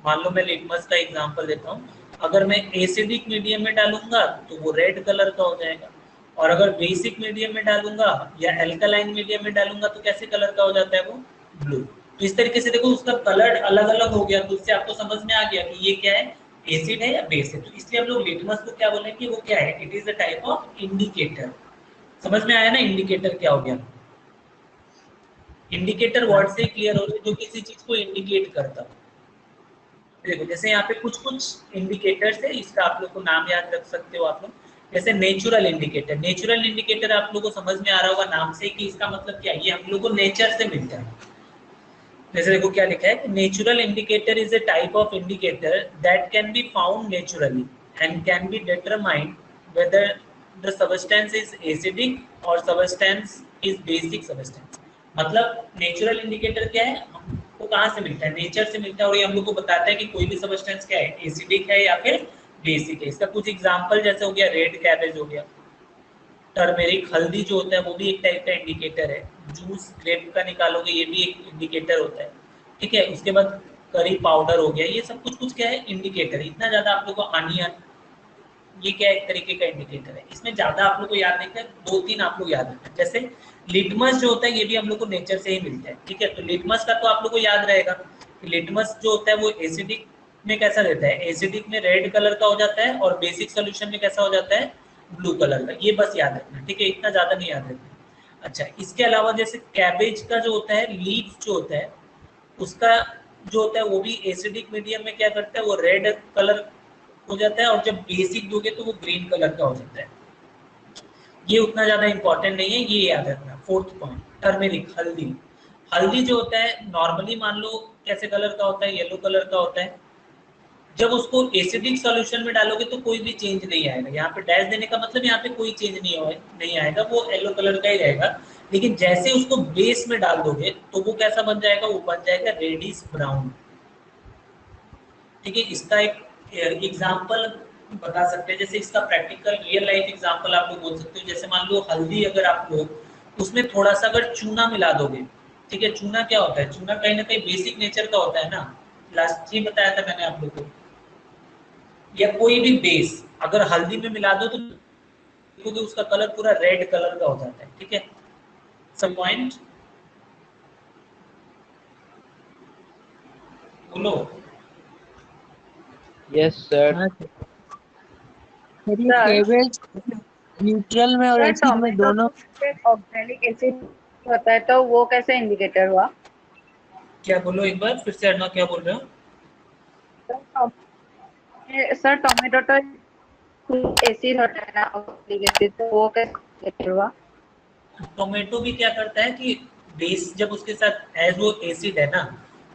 मान लो मैं लिटमस का एग्जांपल देता हूँ, अगर मैं एसिडिक मीडियम में डालूंगा तो वो रेड कलर का हो जाएगा, और अगर बेसिक मीडियम में डालूंगा या एल्कालाइन मीडियम में डालूंगा तो कैसे कलर का हो जाता है वो, ब्लू। तो इस तरीके से देखो उसका कलर अलग अलग हो गया, तो उससे आपको समझ में आ गया कि ये क्या है, एसिड है या बेस है। तो इसलिए हम लोग लिटमस को क्या बोलेंगे, वो क्या है, it is a type of indicator. समझ में आया ना इंडिकेटर क्या हो गया? इंडिकेटर वर्ड से क्लियर हो रहा है, जो किसी चीज को इंडिकेट करता हो। देखो जैसे यहाँ पे कुछ कुछ इंडिकेटर्स है, इसका आप लोग को नाम याद रख सकते हो आप लोग। जैसे नेचुरल इंडिकेटर, नेचुरल इंडिकेटर आप लोग को समझ में आ रहा होगा नाम से कि इसका मतलब क्या है, ये हम लोग को नेचर से मिलता है। जैसे देखो क्या लिखा है कि natural indicator is a type of indicator that can be found naturally and can be determined whether the substance is acidic और सबस्टेंस इज बेसिक सबस्टेंस। मतलब नेचुरल इंडिकेटर क्या है, हमको कहाँ से मिलता है, नेचर से मिलता है, और ये हम लोग को बताता है कि कोई भी सबस्टेंस क्या है, एसिडिक है या फिर बेसिक है। इसका कुछ एग्जांपल जैसे हो गया रेड कैबेज हो गया, टर्मेरिक हल्दी जो होता है वो भी एक टाइप का इंडिकेटर है, जूस ग्रेप का निकालोगे ये भी एक इंडिकेटर होता है, ठीक है। उसके बाद करी पाउडर हो गया, ये सब कुछ कुछ क्या है इंडिकेटर। इतना ज्यादा आप लोग को अनियन ये क्या एक तरीके का इंडिकेटर है, इसमें ज्यादा आप लोग को याद नहीं कर, 2-3 आप लोग याद रखना। जैसे लिटमस जो होता है ये भी हम लोग को नेचर से ही मिलता है, ठीक है। तो लिटमस का तो आप लोग को याद रहेगा कि लिटमस जो होता है वो एसिडिक में कैसा रहता है, एसिडिक में रेड कलर का हो जाता है और बेसिक सोल्यूशन में कैसा हो जाता है, ब्लू कलर का। ये बस याद रखना, ठीक है, इतना ज्यादा नहीं याद रखना। अच्छा, इसके अलावा जैसे कैबेज का जो होता है लीफ जो होता है उसका जो होता है वो भी एसिडिक मीडियम में क्या करता है, वो रेड कलर हो जाता है, और जब बेसिक दोगे तो वो ग्रीन कलर का हो जाता है। ये उतना ज्यादा इंपॉर्टेंट नहीं है, ये याद रखना। 4th पॉइंट, टर्मेरिक हल्दी। हल्दी जो होता है नॉर्मली मान लो कैसे कलर का होता है, येलो कलर का होता है। जब उसको एसिडिक सॉल्यूशन में डालोगे तो कोई भी चेंज नहीं आएगा, यहाँ पे डैश देने का मतलब यहाँ पे कोई चेंज नहीं आएगा, वो येलो कलर का ही रहेगा। लेकिन जैसे उसको बेस में डाल दोगे तो वो कैसा बन जाएगा, वो बन जाएगा रेडिश ब्राउन, ठीक है। इसका एक एग्जाम्पल बता सकते हैं, जैसे इसका प्रैक्टिकल रियल लाइफ एग्जाम्पल आप लोग बोल सकते हो। जैसे मान लो हल्दी अगर आप लोग उसमें थोड़ा सा अगर चूना मिला दोगे, ठीक है। चूना क्या होता है, चूना कहीं ना कहीं बेसिक नेचर का होता है ना, लास्ट ही बताया था मैंने आप लोग को। या कोई भी बेस अगर हल्दी में मिला दो तो देखोगे उसका कलर पूरा रेड कलर का हो जाता है, ठीक है। सब पॉइंट बोलो। Yes sir. हाँ सर, ये सर केबेज न्यूट्रल में और सर एसिड में टोमेटो दोनों। ऑक्सैलिक एसिड होता है तो वो कैसे इंडिकेटर हुआ? क्या बोलो एक बार फिर से, अर्णव क्या बोल रहे हो? सर टोमेटो तो एसिड होता है ना, ऑक्सैलिक एसिड, तो वो कैसे इंडिकेटर हुआ? टोमेटो भी क्या करता है कि बेस जब उसके साथ एज वो एसिड है ना,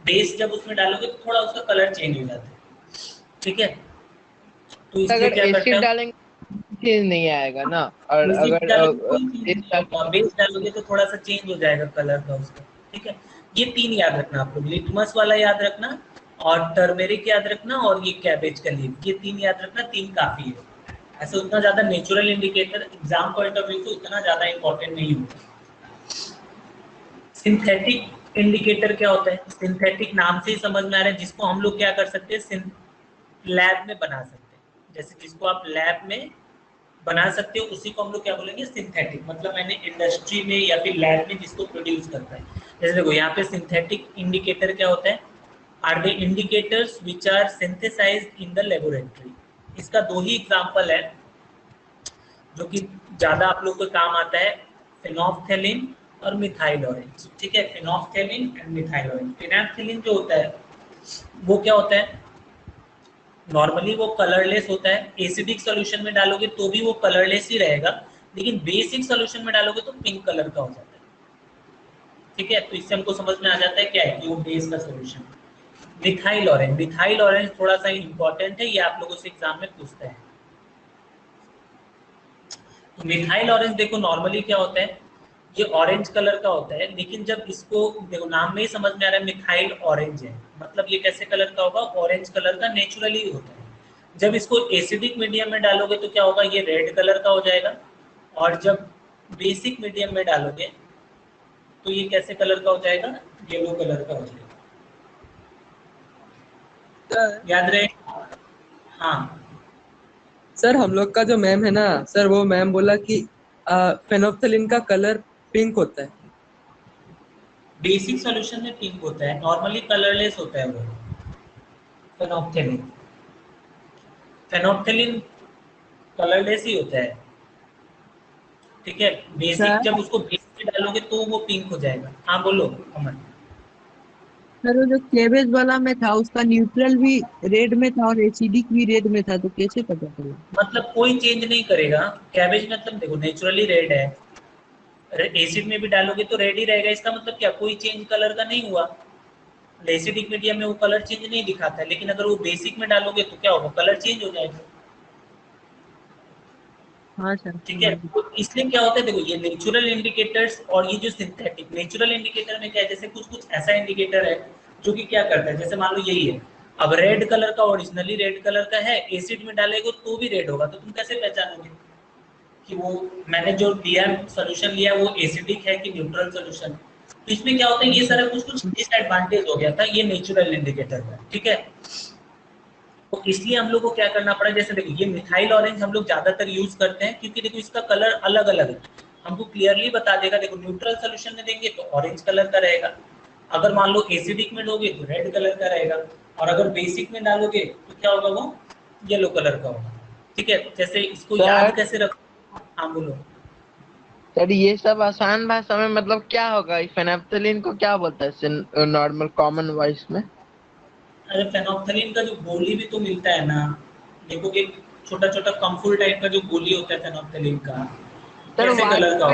बेस जब उसमें डालोगे तो थोड़ा उसका कलर चेंज हो जाता है, ठीक है। तो इसलिए अगर क्या करता एसिड है, डालेंगे चेंज नहीं आएगा ना, और एसिड अगर डालोगे कोई चेंज बेस नहीं होगा, बेस डालोगे तो थोड़ा सा चेंज हो जाएगा कलर का उसका, ठीक है। ये 3 याद रखना आप लोग, लिटमस वाला याद रखना और टर्मेरिक याद रखना और ये कैबेज का लीफ, ये 3 याद रखना, 3 काफी है। ऐसे उतना ज्यादा natural indicator exam point of view से उतना ज्यादा इंपॉर्टेंट नहीं होता। सिंथेटिक इंडिकेटर क्या होता है, सिंथेटिक नाम से ही समझ में आ रहा है, जिसको हम लोग क्या कर सकते हैं, लैब में बना सकते हैं। जैसे जिसको आप लैब में बना सकते हो उसी को हम लोग क्या बोलेंगे, सिंथेटिक। मतलब मैंने इंडस्ट्री में या फिर लैब में जिसको प्रोड्यूस करता है। जैसे देखो यहाँ पे सिंथेटिक इंडिकेटर क्या होता है, are the indicators which are synthesised in the laboratory. इसका 2 ही एग्जांपल है जो कि ज्यादा आप लोग को काम आता है, फिनोल्फ्थेलिन और मिथाइल ऑरेंज, ठीक है। फिनोल्फ्थेलिन एंड मिथाइल ऑरेंज। फिनोल्फ्थेलिन जो होता है वो क्या होता है, नॉर्मली वो कलरलेस होता है, एसिडिक सॉल्यूशन में डालोगे तो भी वो कलरलेस ही रहेगा, लेकिन बेसिक सॉल्यूशन में डालोगे तो पिंक कलर का हो जाता है, ठीक है। तो इससे हमको समझ में आ जाता है क्या है कि वो बेस का solution. Methyl orange, methyl orange थोड़ा सा इंपॉर्टेंट है, ये आप लोगों से एग्जाम में पूछता है। तो मिथाइल ऑरेंज देखो नॉर्मली क्या होता है, ये ऑरेंज कलर का होता है, लेकिन जब इसको देखो नाम में ही समझ में आ रहा है मिथाइल ऑरेंज है, मतलब ये कैसे कलर का होगा, ऑरेंज कलर का नेचुरली होता है। जब इसको एसिडिक मीडियम में डालोगे तो क्या होगा, ये रेड कलर का हो जाएगा, और जब बेसिक मीडियम में डालोगे तो ये कैसे कलर का हो जाएगा, येलो कलर का हो जाएगा। याद रहे। हाँ सर हम लोग का जो मैम है ना सर, वो मैम बोला कि फेनोल्फ्थेलिन का कलर पिंक होता है। बेसिक सॉल्यूशन में पिंक होता है, नॉर्मली कलरलेस होता है वो फेनोल्फ्थेलिन। फेनोल्फ्थेलिन कलरलेस ही होता है, ठीक है। बेसिक सर जब उसको बेस में डालोगे तो वो पिंक हो जाएगा। हाँ बोलो अमन। सर, वो जो केबेज वाला में था उसका न्यूट्रल भी रेड में था और एसिडिक भी रेड में था, तो कैसे पता चला? मतलब कोई चेंज नहीं करेगा, कैबेज मतलब देखो नेचुरली रेड है, एसिड में भी डालोगे तो रेड ही रहेगा, इसका मतलब क्या कोई चेंज कलर का नहीं हुआ, एसिडिक मीडियम में वो कलर चेंज नहीं दिखाता है, लेकिन अगर वो बेसिक में डालोगे तो क्या होगा, कलर चेंज हो जाएगा। हाँ सर। ठीक है, तो इसलिए क्या होता है, देखो ये नेचुरल इंडिकेटर्स और ये जो सिंथेटिक, नेचुरल इंडिकेटर में क्या है, जैसे कुछ कुछ ऐसा इंडिकेटर है जो कि क्या करता है, जैसे मान लो यही है, अब रेड कलर का ओरिजिनली रेड कलर का है, एसिड में डालेगा तो भी रेड होगा, तो तुम कैसे पहचानोगे कि वो मैंने जो लिया सोल्यूशन लिया वो एसिडिक है कि न्यूट्रल सोल्यूशन। तो इसमें क्या होता है, ये सारा कुछ कुछ डिसएडवांटेज हो गया था ये नेचुरल इंडिकेटर का। ठीक है, तो इसलिए हम लोग को क्या करना पड़ा, जैसे देखो ये मिथाइल ऑरेंज हम लोग ज्यादातर यूज करते हैं क्योंकि देखो इसका कलर अलग अलग है, हमको क्लियरली बता देगा। देखो न्यूट्रल सोल्यूशन में देंगे तो ऑरेंज कलर का रहेगा, अगर मान लो एसिडिक में लोगे तो रेड कलर का रहेगा, और अगर बेसिक में डालोगे तो क्या होगा, वो येलो कलर का होगा। ठीक है, जैसे इसको याद कैसे रख, हाँ बोलो सर ये सब आसान भाषा में मतलब क्या होगा, फेनोल्फथालीन को क्या बोलता है नॉर्मल कॉमन वॉइस में? अरे फेनोल्फथालीन का जो गोली भी तो मिलता है ना, देखो एक छोटा छोटा कम्फुल टाइप का जो गोली होता है फेनोल्फथालीन का, सर कैसे कलर का,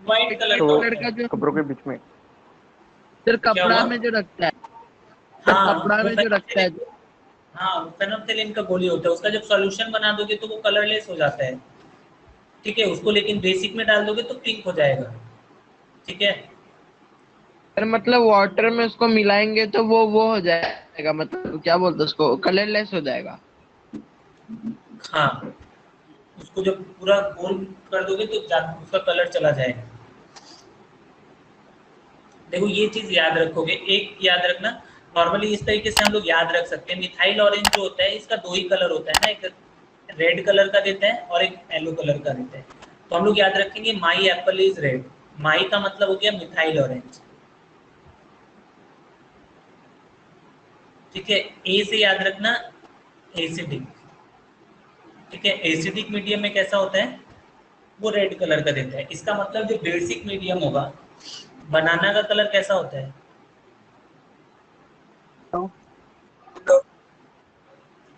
व्हाइट कलर तो का होता है। जो कपड़ों के बीच में सर क्या कपड़ा हुआ? में जो रखता है, हाँ कपड़ा में जो रखता है, हाँ फेनोल्फथालीन का गोली होता है, उसका जब सॉल्यूशन बना दोगे तो वो कलरलेस हो जाता है। ठीक है, उसको लेकिन बेसिक में डाल दोगे तो पिंक हो जाएगा। ठीक है, सर मतलब वाटर में उसको मिलाएंगे तो वो हो जाएगा, मतलब क्या बोलते हैं उसको, कलरलेस हो जाएगा। हाँ उसको जब पूरा गोल कर दोगे तो उसका कलर चला जाएगा। देखो ये चीज याद रखोगे, एक याद रखना, नॉर्मली इस तरीके से हम लोग याद रख सकते हैं, मिथाइल ऑरेंज जो होता है इसका दो ही कलर होता है ना, एक रेड कलर का देता है और एक येलो कलर का देता है। तो हम लोग याद रखेंगे माई एप्पल इज रेड, माई का मतलब हो गया मिथाइल ऑरेंज। ठीक है, ए से याद रखना एसिडिक। ठीक है, एसिडिक मीडियम में कैसा होता है, वो रेड कलर का देता है, इसका मतलब जो बेसिक मीडियम होगा, बनाना का कलर कैसा होता है,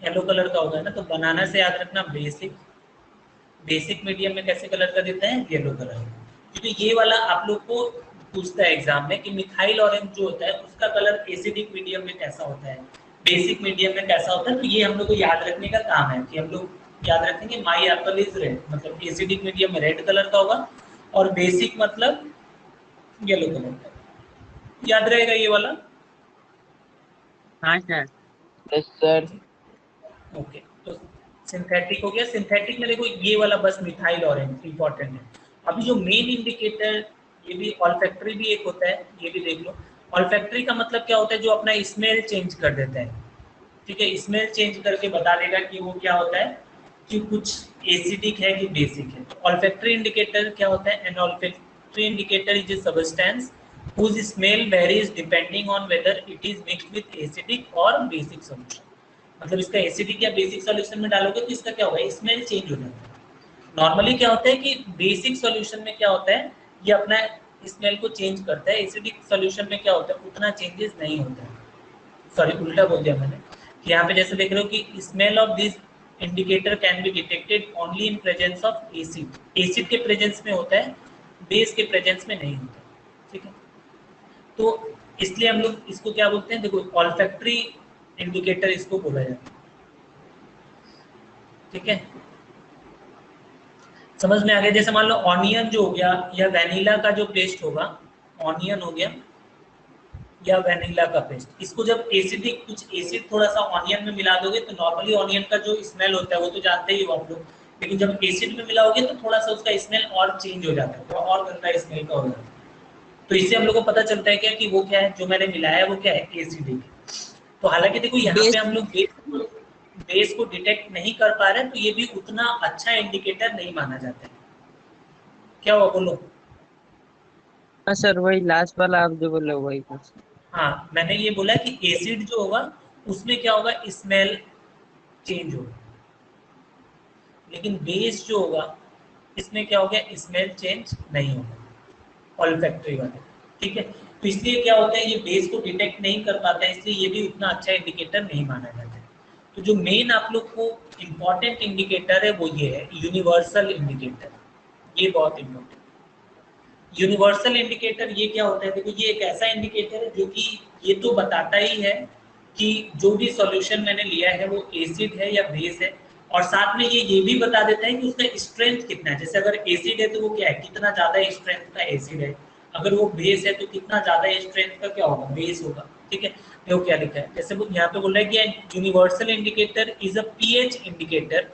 येलो कलर का होगा ना, तो बनाना से याद रखना बेसिक, बेसिक मीडियम में कैसे कलर का देता है, येलो कलर। क्योंकि ये वाला आप लोग को पूछता है एग्जाम में कि मिथाइल ऑरेंज जो होता है उसका कलर एसिडिक मीडियम में कैसा होता है, बेसिक मीडियम में कैसा होता है, तो ये हम लोग को याद रखने का काम है कि हम लोग याद रखेंगे माई एप्पल इज रेड, मतलब एसिडिक मीडियम में रेड कलर का होगा और बेसिक मतलब येलो कलर का। याद रहेगा ये वाला? हाँ सर। Yes sir. ओके, तो सिंथेटिक हो गया। सिंथेटिक में देखो ये वाला बस मिथाइल ऑरेंज इंपॉर्टेंट है। अभी जो मेन इंडिकेटर, ये भी ऑल्फैक्टरी भी एक होता है, ये भी देख लो। ऑल्फैक्टरी का मतलब क्या होता है, जो अपना स्मेल चेंज कर देता है। ठीक है, स्मेल चेंज करके बता देगा कि वो क्या होता है, कि कुछ एसिडिक है कि बेसिक है। तो ऑल्फैक्टरी इंडिकेटर क्या होता है, an olfactory indicator is a substance whose smell varies depending on whether it is mixed with acidic or basic solution। मतलब इसका एसिडिक या बेसिक सॉल्यूशन में डालोगे तो इसका क्या होगा, स्मेल चेंज हो जाता है। नॉर्मली क्या होता है कि बेसिक सॉल्यूशन में क्या होता है, ये अपना स्मेल को चेंज करता है, एसिडिक सॉल्यूशन में क्या होता है, उतना चेंजेस नहीं होता है। सॉरी उल्टा बोल दिया मैंने। यहाँ पे जैसे देख रहे हो कि smell of this indicator can be detected only in presence of acid, acid के प्रेजेंस में होता है, बेस के प्रेजेंस में नहीं होता। ठीक है, तो इसलिए हम लोग इसको क्या बोलते हैं, देखो ऑल्फैक्टरी इंडिकेटर इसको बोला जाता है। ठीक है, समझ में आ गया? जैसे मान लो ऑनियन जो हो गया या वैनिला का जो पेस्ट होगा, ऑनियन हो गया या वैनिला का पेस्ट, इसको जब एसिडिक कुछ एसिड थोड़ा सा ऑनियन में मिला दोगे तो नॉर्मली ऑनियन का जो स्मेल होता है वो तो जानते ही हो आप लोग, लेकिन जब एसिड में मिलाओगे तो थोड़ा सा उसका स्मेल और चेंज हो जाता है, थोड़ा और गंदा स्मेल का हो जाता है। तो इससे हम लोग को पता चलता है क्या कि वो क्या है, जो मैंने मिलाया है वो क्या है, एसिडिक। तो हालांकि देखो यहाँ पे हम लोग बेस को डिटेक्ट नहीं कर पा रहे हैं, तो ये भी उतना अच्छा इंडिकेटर नहीं माना जाता है। क्या हुआ बोलो? हाँ सर, वही लास्ट वाला आप जो बोले वही कुछ। हाँ मैंने ये बोला कि एसिड जो होगा उसमें क्या होगा, स्मेल चेंज होगा, लेकिन बेस जो होगा इसमें क्या हो गया, स्मेल चेंज नहीं होगा ऑल्फैक्टरी वाले। ठीक है, तो इसलिए क्या होता है, ये बेस को डिटेक्ट नहीं कर पाता है, इसलिए ये भी उतना अच्छा इंडिकेटर नहीं माना जाता है। तो जो मेन आप लोग को इम्पॉर्टेंट इंडिकेटर है वो ये है यूनिवर्सल इंडिकेटर, ये बहुत इम्पोर्टेंट। यूनिवर्सल इंडिकेटर ये क्या होता है? देखो ये एक ऐसा इंडिकेटर है जो कि ये तो बताता ही है कि जो भी सॉल्यूशन मैंने लिया है वो एसिड है या बेस है, और साथ में ये भी बता देता है कि उसका स्ट्रेंथ कितना है। जैसे अगर एसिड है तो वो क्या है, कितना ज्यादा स्ट्रेंथ का एसिड है, अगर वो बेस है तो कितना ज्यादा स्ट्रेंथ का क्या होगा, बेस होगा। ठीक है, देखो क्या लिखा है, जैसे वो यहाँ पे बोल रहा है कि universal indicator is a pH indicator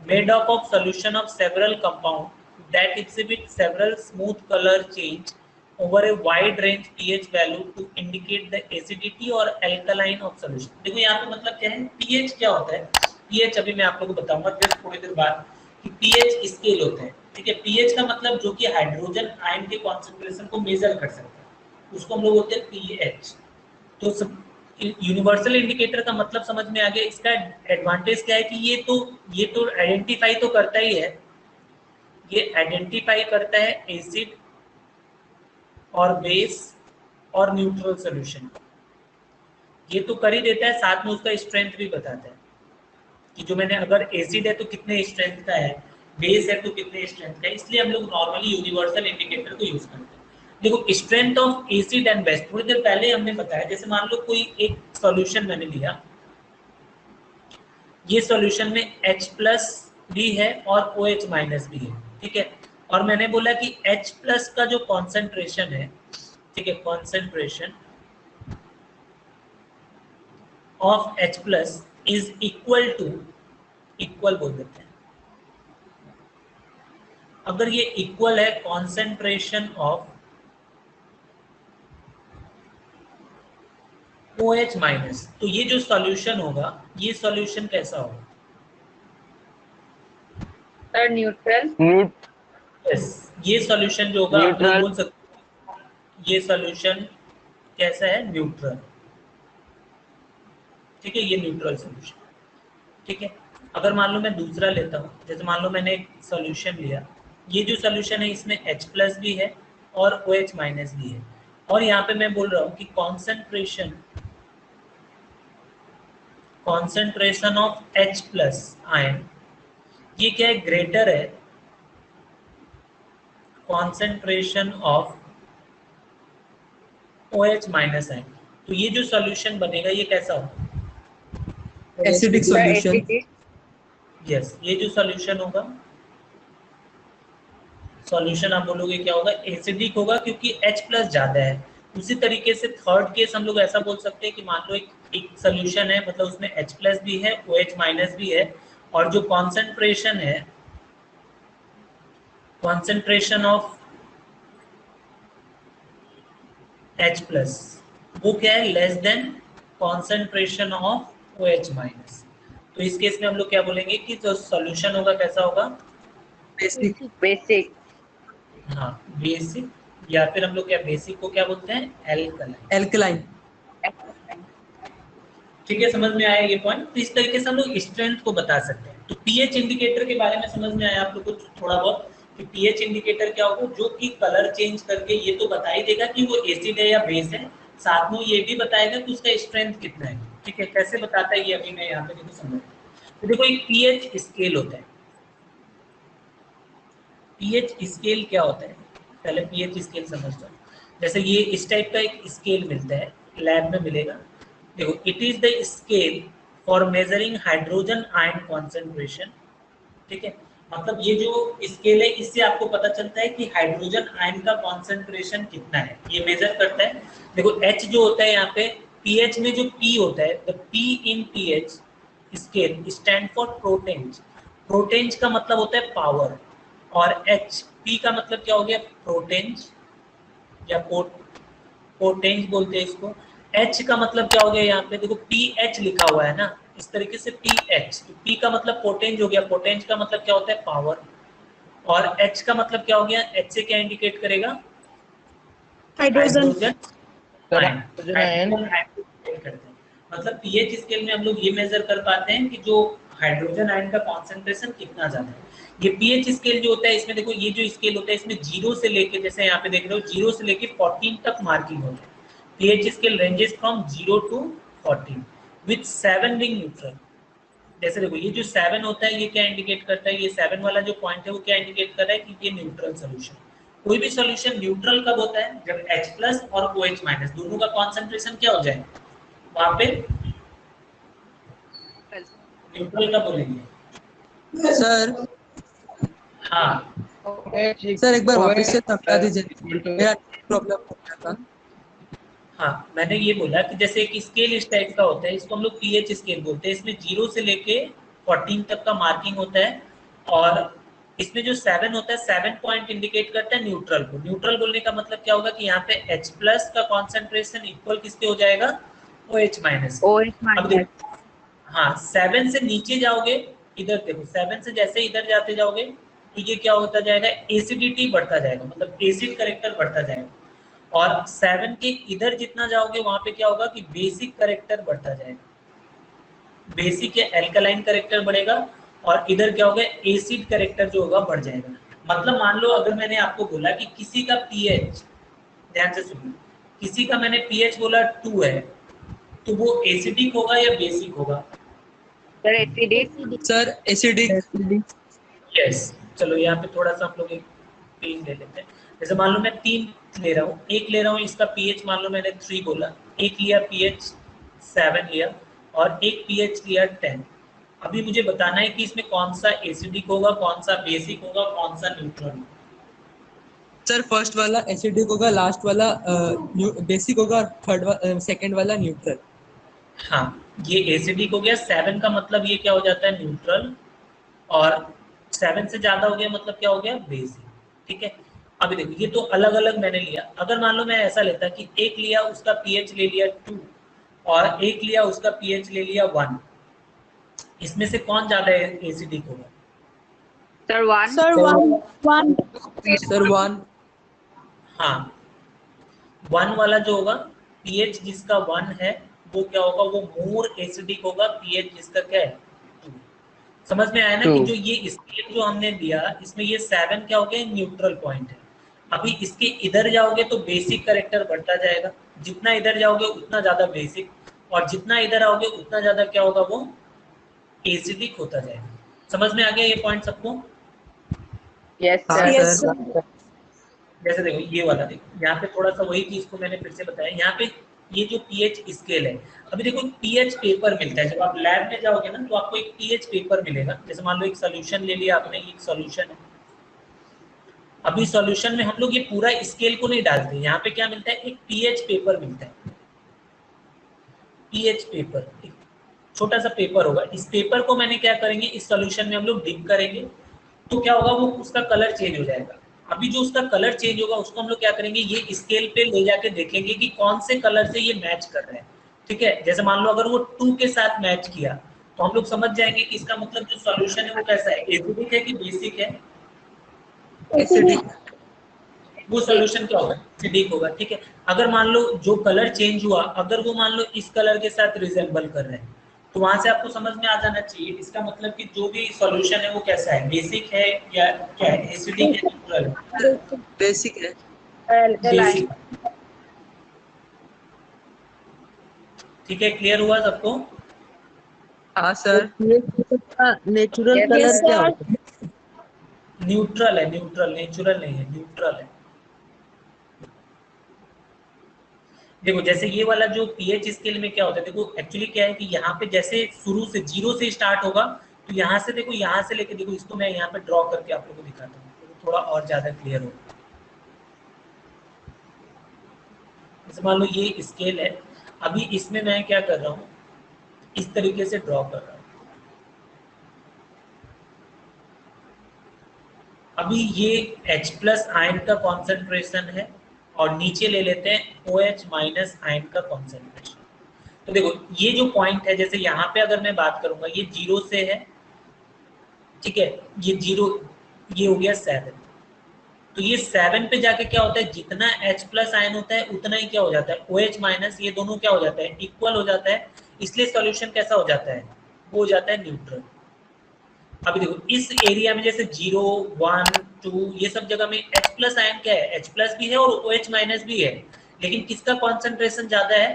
made up of solution of several compound that exhibit several smooth color change over a wide range pH value to indicate the acidity or alkaline of solution। देखो यहाँ पे मतलब क्या है, pH क्या होता है? pH अभी मैं आप लोगों को बताऊंगा जस्ट थोड़ी देर बाद कि pH स्केल होता है। ठीक है, pH का मतलब जो कि हाइड्रोजन आयन के कॉन्सेंट्रेशन को मेजर कर सकता है, उसको हम लोग बोलते हैं pH। तो यूनिवर्सल इंडिकेटर का मतलब समझ में आ गया। इसका एडवांटेज क्या है कि ये तो आइडेंटिफाई तो करता ही है, ये आइडेंटिफाई करता है एसिड और बेस और न्यूट्रल सॉल्यूशन, ये तो कर ही देता है, साथ में उसका स्ट्रेंथ भी बताता है कि जो मैंने, अगर एसिड है तो कितने स्ट्रेंथ का है, बेस है तो कितने स्ट्रेंथ का है। इसलिए हम लोग नॉर्मली यूनिवर्सल इंडिकेटर को यूज करते हैं। देखो strength of acid and base थोड़ी देर पहले हमने बताया, जैसे मान लो कोई एक सॉल्यूशन मैंने लिया, ये सॉल्यूशन में H प्लस भी है और OH माइनस भी है। ठीक है, और मैंने बोला कि H प्लस का जो कॉन्सेंट्रेशन है, ठीक है, concentration of H plus is equal to, equal बोल देते हैं, अगर ये इक्वल है कॉन्सेंट्रेशन ऑफ OH माइनस, तो ये जो सॉल्यूशन होगा, ये सॉल्यूशन कैसा होगा? Sir neutral. यस, ये सॉल्यूशन जो होगा आप लोग Neutral। बोल सकते हैं ये सॉल्यूशन कैसा है, न्यूट्रल। ठीक है, ये न्यूट्रल सॉल्यूशन। ठीक है, अगर मान लो मैं दूसरा लेता हूँ, जैसे मान लो मैंने एक सॉल्यूशन लिया, ये जो सॉल्यूशन है इसमें H प्लस भी है और OH माइनस भी है, और यहाँ पे मैं बोल रहा हूँ कि concentration of H plus ion ये क्या है, ग्रेटर है concentration of OH minus ion, तो ये जो सॉल्यूशन बनेगा ये कैसा होगा? Acidic solution. यस, ये जो सॉल्यूशन होगा, सॉल्यूशन आप बोलोगे क्या होगा, एसिडिक होगा, क्योंकि H प्लस ज्यादा है। उसी तरीके से थर्ड केस हम लोग ऐसा बोल सकते हैं कि मान लो एक सॉल्यूशन है, मतलब उसमें H प्लस भी है, OH माइनस भी है, और जो कॉन्सेंट्रेशन है, कॉन्सेंट्रेशन ऑफ H प्लस वो क्या है, less than concentration of OH minus. तो इस केस में हम लोग क्या बोलेंगे कि जो सॉल्यूशन होगा कैसा होगा, बेसिक। बेसिक। हाँ बेसिक, या फिर हम लोग क्या बेसिक को क्या बोलते हैं, एल्कलाइन। एल्कलाइन। ठीक है, समझ में आया ये पॉइंट। तो इस तरीके से हम लोग स्ट्रेंथ को बता सकते हैं। तो पीएच इंडिकेटर के बारे में समझ में आया आप लोग को थोड़ा बहुत कि पीएच इंडिकेटर क्या होगा, जो कि कलर चेंज करके ये तो बता ही देगा कि वो एसिड है या बेस है, साथ में ये भी बताएगा कि उसका स्ट्रेंथ कितना है। ठीक है, कैसे बताता है ये अभी मैं यहाँ पे देखो समझ। तो देखो एक पीएच स्केल होता है। पीएच स्केल क्या होता है, पहले पीएच स्केल समझ लो। जैसे ये इस टाइप का एक स्केल मिलता है, लैब में मिलेगा। देखो, it is the scale for measuring hydrogen ion concentration. ठीक है, मतलब ये जो स्केल है इससे आपको पता चलता है कि हाइड्रोजन आयन का कॉन्सेंट्रेशन कितना है, ये मेजर करता है। देखो H जो होता है यहाँ पे, पीएच में जो P होता है, the P in pH scale stand for potenz. Potenz का मतलब होता है पावर, और P का मतलब क्या हो गया, प्रोटेंज या पोटेंज बोलते हैं इसको। H का मतलब क्या हो गया, यहाँ पे देखो PH लिखा हुआ है ना, इस तरीके से PH, तो P का मतलब पोटेंज हो गया, पोटेंज का मतलब क्या होता है, पावर, और H का मतलब क्या हो गया, H से क्या इंडिकेट करेगा, हाइड्रोजन आयन। मतलब पीएच स्केल में हम लोग ये मेजर कर पाते हैं कि जो हाइड्रोजन आयन का कॉन्सेंट्रेशन कितना ज्यादा है। ये पीएच स्केल जो होता है, इसमें देखो ये जो स्केल होता है इसमें 0 से लेके, जैसे यहाँ पे देख रहे हो 0 से लेके 14 तक मार्किंग होता है। pH scale ranges from 0 to 14 with 7 being neutral। जैसे देखो ये जो 7 होता है ये क्या इंडिकेट करता है, ये 7 वाला जो पॉइंट है वो क्या इंडिकेट कर रहा है कि ये न्यूट्रल सॉल्यूशन। कोई भी सॉल्यूशन न्यूट्रल कब होता है? जब H+ और OH- दोनों का कॉन्सेंट्रेशन क्या हो जाए, वहां पे न्यूट्रल कब बोलेंगे? सर हाँ सर एक बार वापस से समझा दीजिए, मेरा प्रॉब्लम हो गया था। हाँ, मैंने ये बोला कि जैसे एक स्केल इस टाइप का होता है, इसको हम लोग पीएच स्केल बोलते हैं। इसमें 0 से लेके 14 तक का मार्किंग होता है, और इसमें जो 7 होता है, 7 पॉइंट इंडिकेट करता है न्यूट्रल को। न्यूट्रल बोलने का मतलब क्या होगा कि यहाँ पे H+ का कॉन्सेंट्रेशन इक्वल किसके हो जाएगा? OH-। अब देखो, हाँ 7 से नीचे जाओगे, इधर देखो 7 से जैसे इधर जाते जाओगे तो ये क्या होता जाएगा? एसिडिटी बढ़ता जाएगा, मतलब एसिड करेक्टर बढ़ता जाएगा। और 7 के इधर जितना जाओगे वहां पे क्या होगा कि बेसिक करेक्टर बढ़ता जाएगा। बेसिक या एल्कलाइन करेक्टर बढ़ेगा, और इधर क्या होगा? एसिड करेक्टर जो होगा बढ़ जाएगा। मतलब मान लो अगर मैंने आपको बोला कि किसी का पीएच, ध्यान से सुनिए, किसी का मैंने पीएच बोला 2 है, तो वो एसिडिक होगा या बेसिक होगा? Sir acidic. Sir acidic. Yes. चलो यहाँ पे थोड़ा सा हम लोग एक पेन ले लेते हैं। जैसे मान लो मैं 3 ले रहा हूँ, एक ले रहा हूँ, इसका पीएच मान लो मैंने 3 बोला, एक लिया पीएच 7 लिया, और एक पीएच लिया 10। अभी मुझे बताना है कि इसमें कौन सा एसिडिक होगा, कौन सा बेसिक होगा, कौन सा न्यूट्रल होगा। सर फर्स्ट वाला एसिडिक होगा, लास्ट वाला बेसिक होगा, और सेकंड वाला न्यूट्रल। हाँ, ये एसिडिक हो गया। 7 का मतलब ये क्या हो जाता है? न्यूट्रल। और 7 से ज्यादा हो गया मतलब क्या हो गया? बेसिक। ठीक है, अभी देखो ये तो अलग अलग मैंने लिया। अगर मान लो मैं ऐसा लेता कि एक लिया उसका पीएच ले लिया 2, और एक लिया उसका पीएच ले लिया 1, इसमें से कौन ज्यादा एसिडिक होगा? सर 1। सर 1। हाँ, 1 वाला जो होगा, पीएच जिसका 1 है वो क्या होगा? वो मोर एसिडिक होगा। पीएच जिसका क्या है? 2। समझ में आया ना कि जो ये स्केल जो हमने दिया, इसमें ये 7 क्या हो गया? न्यूट्रल पॉइंट है। अभी इसके इधर जाओगे तो बेसिक करेक्टर बढ़ता जाएगा, जितना इधर जाओगे उतना ज्यादा बेसिक, और जितना इधर आओगे उतना ज्यादा क्या होगा? वो एसिडिक होता जाएगा। समझ में आ गया ये पॉइंट सबको? यस हाँ सर। सर। जैसे देखो ये वाला, देखो यहाँ पे थोड़ा सा वही चीज को मैंने फिर से बताया। यहाँ पे ये जो पीएच स्केल है, अभी देखो पीएच पेपर मिलता है। जब आप लैब में जाओगे ना तो आपको एक पीएच पेपर मिलेगा। जैसे मान लो एक सोल्यूशन ले लिया आपने, एक सोल्यूशन है। अभी सॉल्यूशन में हम लोग ये पूरा स्केल को नहीं डालते, यहाँ पे क्या मिलता है? एक पीएच पेपर मिलता है। पीएच पेपर एक छोटा सा पेपर होगा। इस पेपर को मैंने क्या करेंगे, इस सॉल्यूशन में हम लोग डिप करेंगे, तो क्या होगा? वो उसका कलर चेंज हो जाएगा। अभी जो उसका कलर चेंज होगा उसको हम लोग क्या करेंगे? ये स्केल पे ले जाके देखेंगे कि कौन से कलर से ये मैच कर रहे हैं। ठीक है, जैसे मान लो अगर वो 2 के साथ मैच किया तो हम लोग समझ जाएंगे कि इसका मतलब जो सॉल्यूशन है वो कैसा है? एसिडिक है कि बेसिक है? एसिडिक। वो सॉल्यूशन क्या होगा? एसिडिक होगा। ठीक है, अगर मान लो जो कलर चेंज हुआ, अगर वो मान लो इस कलर के साथ रिजेंबल कर रहे हैं, तो वहां से आपको समझ में आ जाना चाहिए इसका मतलब कि जो भी सॉल्यूशन है वो कैसा है? बेसिक है या क्या है? एसिडिक है, न्यूट्रल है? बेसिक है। बेसिक। ठीक है, क्लियर हुआ सबको? हाँ सर। नेचुरल कलर क्या होता है? न्यूट्रल है, न्यूट्रल, नेचुरल नहीं है, न्यूट्रल है। देखो जैसे ये वाला जो पीएच स्केल में क्या होता है, देखो एक्चुअली क्या है कि यहाँ पे जैसे शुरू से 0 से स्टार्ट होगा, तो यहाँ से देखो, यहाँ से लेके देखो, इसको मैं यहाँ पे ड्रॉ करके आप लोगों को दिखाता हूँ तो थोड़ा और ज्यादा क्लियर होगा। जैसे मान लो ये स्केल है, अभी इसमें मैं क्या कर रहा हूँ, इस तरीके से ड्रॉ कर रहा हूँ। अभी ये H+ आयन का कॉन्सेंट्रेशन है, और नीचे ले लेते हैं OH- आयन का कॉन्सेंट्रेशन। तो देखो ये जो पॉइंट है, जैसे यहाँ पे अगर मैं बात करूंगा, ये 0 से है, ठीक है, ये 0, ये हो गया 7। तो ये 7 पे जाके क्या होता है? जितना H+ आयन होता है उतना ही क्या हो जाता है? OH- ये दोनों क्या हो जाता है? इक्वल हो जाता है। इसलिए सॉल्यूशन कैसा हो जाता है? वो हो जाता है न्यूट्रल। अभी देखो इस एरिया में जैसे 0, 1, 2 ये सब जगह में H+ आयन क्या है? H+ भी है और OH- भी है, लेकिन किसका कॉन्सेंट्रेशन ज्यादा है?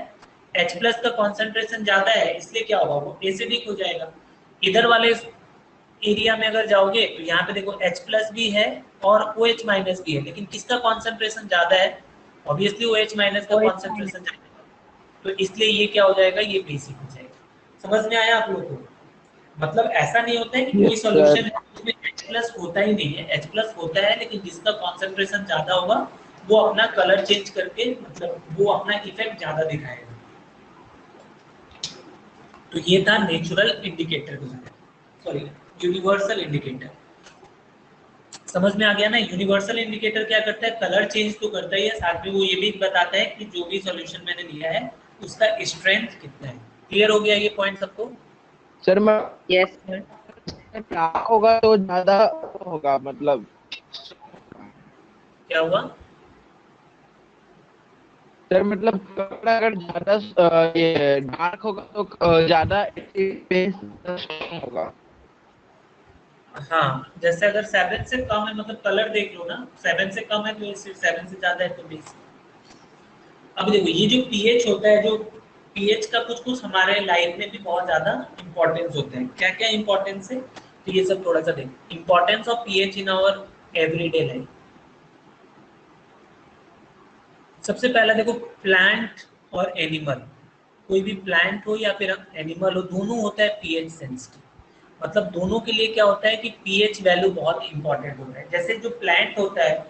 H+ का कॉन्सेंट्रेशन ज्यादा है, इसलिए क्या होगा? वो एसिडिक हो जाएगा। इधर वाले एरिया में अगर जाओगे तो यहाँ पे देखो H+ भी है और OH- भी है, लेकिन किसका कॉन्सेंट्रेशन ज्यादा है? ऑब्वियसली OH- का कॉन्सेंट्रेशन ज्यादा है, तो इसलिए ये क्या हो जाएगा, ये बेसिक हो जाएगा। समझ में आया आप लोगों को? मतलब ऐसा नहीं होता है कि कोई Yes, सॉल्यूशन sir. है उसमें H+ होता ही नहीं है, H+ होता है, लेकिन जिसका कॉन्सेंट्रेशन ज्यादा होगा वो अपना कलर चेंज करके, मतलब वो अपना इफेक्ट ज्यादा दिखाएगा। तो ये था नेचुरल इंडिकेटर के बारे में, सॉरी यूनिवर्सल इंडिकेटर। समझ में आ गया ना? यूनिवर्सल इंडिकेटर क्या करता है, कलर चेंज तो करता ही है, साथ में वो ये भी बताता है कि जो भी सॉल्यूशन मैंने लिया है उसका स्ट्रेंथ कितना है। क्लियर हो गया ये पॉइंट सबको? सर मैं यस सर। डार्क होगा तो ज्यादा होगा, मतलब क्या हुआ? सर मतलब कपड़ा अगर ज्यादा ये डार्क होगा तो ज्यादा बेस होगा। हाँ, जैसे अगर 7 से कम है, मतलब कलर देख लो ना, 7 से कम है तो एसिड, 7 से ज्यादा है तो बेस। अब देखो ये जो पीएच होता है, जो पीएच का कुछ कुछ हमारे लाइफ में भी बहुत ज्यादा इंपॉर्टेंस होते हैं। क्या क्या इंपॉर्टेंस है, तो ये सब थोड़ा सा देखो। Importance of pH in our everyday life. सबसे पहला देखो, प्लांट और एनिमल, कोई भी प्लांट हो या फिर एनिमल हो, दोनों होता है पीएच सेंसिटिव। मतलब दोनों के लिए क्या होता है कि पीएच वैल्यू बहुत इंपॉर्टेंट होता है। जैसे जो प्लांट होता है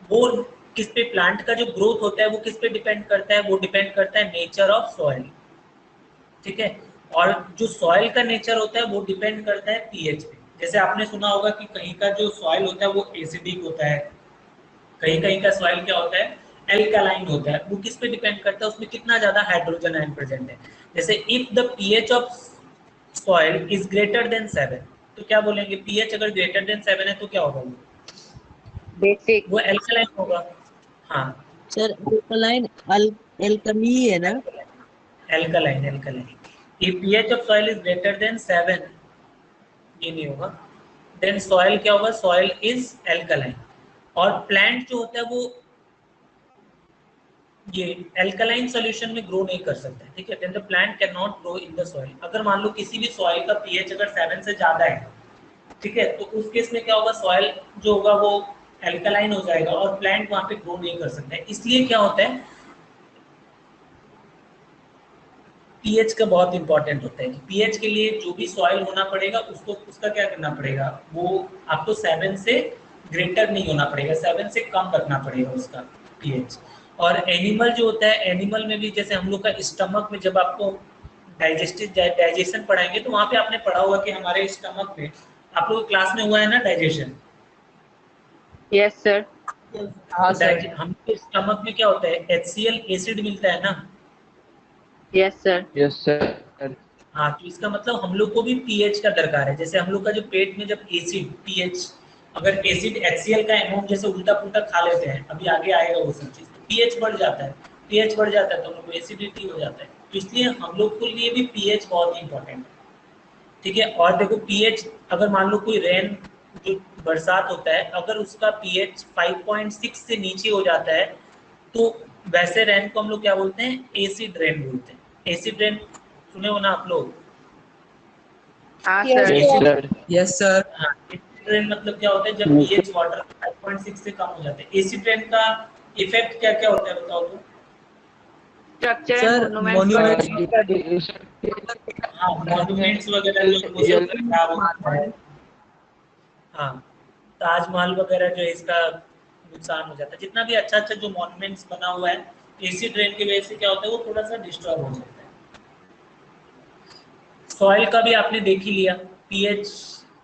वो किस पे, प्लांट का जो ग्रोथ होता है वो किस पे डिपेंड करता है, वो डिपेंड करता है नेचर ऑफ सॉइल, ठीक है। और जो सॉइल का नेचर होता है वो डिपेंड करता है पीएच पे। जैसे आपने सुना होगा कि कहीं का जो सॉइल होता है वो एसिडिक होता है, कहीं कहीं का सॉइल क्या होता है, एल्कालाइन होता है। वो किस पे डिपेंड करता है, उसमें कितना ज्यादा हाइड्रोजन आयन प्रेजेंट है। जैसे if the pH of soil is greater than 7, तो क्या बोलेंगे, पीएच अगर ग्रेटर देन 7 है तो क्या होगा, बेसिक। वो एल्कालाइन होगा। हाँ, सर अल्कलाइन एल्कमी है ना? Alkaline, alkaline. If pH of soil is greater than 7, ये नहीं होगा, देन सॉइल क्या होगा, सॉइल इज एल्कालाइन। और प्लांट जो होता है वो ये एल्कलाइन सॉल्यूशन में ग्रो नहीं कर सकता है, ठीक है। Then the plant can not grow in the soil. अगर मान लो किसी भी सॉइल का पीएच अगर 7 से ज्यादा है, ठीक है, तो उस केस में क्या होगा, सॉइल जो होगा वो एल्कलाइन हो जाएगा और प्लांट वहां पे ग्रो नहीं कर सकता है। इसलिए क्या होता है, पीएच का बहुत इंपॉर्टेंट होता है कि पीएच के लिए जो भी सॉइल होना पड़ेगा उसको, उसका क्या करना पड़ेगा, वो आपको 7 से ग्रेटर नहीं होना पड़ेगा, 7 से कम रखना पड़ेगा उसका पीएच। और एनिमल जो होता है, एनिमल में भी जैसे हम लोग का स्टमक में जब आपको डाइजेशन पढ़ाएंगे तो वहां पे आपने पढ़ा होगा कि हमारे स्टमक में, आप लोग क्लास में हुआ है ना डाइजेशन? Yes sir. हाँ सर। हमके स्टमक में क्या होता है, HCl एसिड मिलता है ना? Yes sir. Yes sir. हाँ, तो इसका मतलब हम लोग को भी पीएच का दरकार है। जैसे हम लोग का जो पेट में जब एसिड, पीएच, अगर एसिड HCl का अमाउंट जैसे उल्टा पुल्टा खा लेते हैं, अभी आगे आएगा वो सब चीज, तो पीएच बढ़ जाता है। पीएच बढ़ जाता है तो हम लोग को एसिडिटी हो जाता है। तो इसलिए हम लोग के लिए भी पीएच बहुत इंपॉर्टेंट है, ठीक है। और देखो पीएच, अगर मान लो कोई रेन, जो बरसात होता है, अगर उसका पीएच 5.6 से नीचे हो जाता है तो वैसे रेन को हम लोग क्या बोलते हैं, एसिड रेन बोलते हैं। एसिड रेन सुने हो ना आप लोग? हाँ Yes, sir. Yes sir. Yes sir. हाँ, एसिड रेन मतलब क्या होता है, जब पीएच वाटर 5.6 से कम हो जाता है। एसिड रेन का इफेक्ट क्या क्या होता है बताओ तो? Structure and sir monuments. Monuments. हाँ, मॉन्यूमेंट्स वगैरह जो वो सब खराब होता है। हाँ, ताजमहल वगैरह जो है इसका नुकसान हो जाता है। जितना भी अच्छा अच्छा जो मॉन्यूमेंट्स बना हुआ है, एसिड रेन की वजह से क्या होता है, वो थोड़ा सा डिस्टर्ब हो जाता है। सॉइल का भी आपने देख ही लिया, पीएच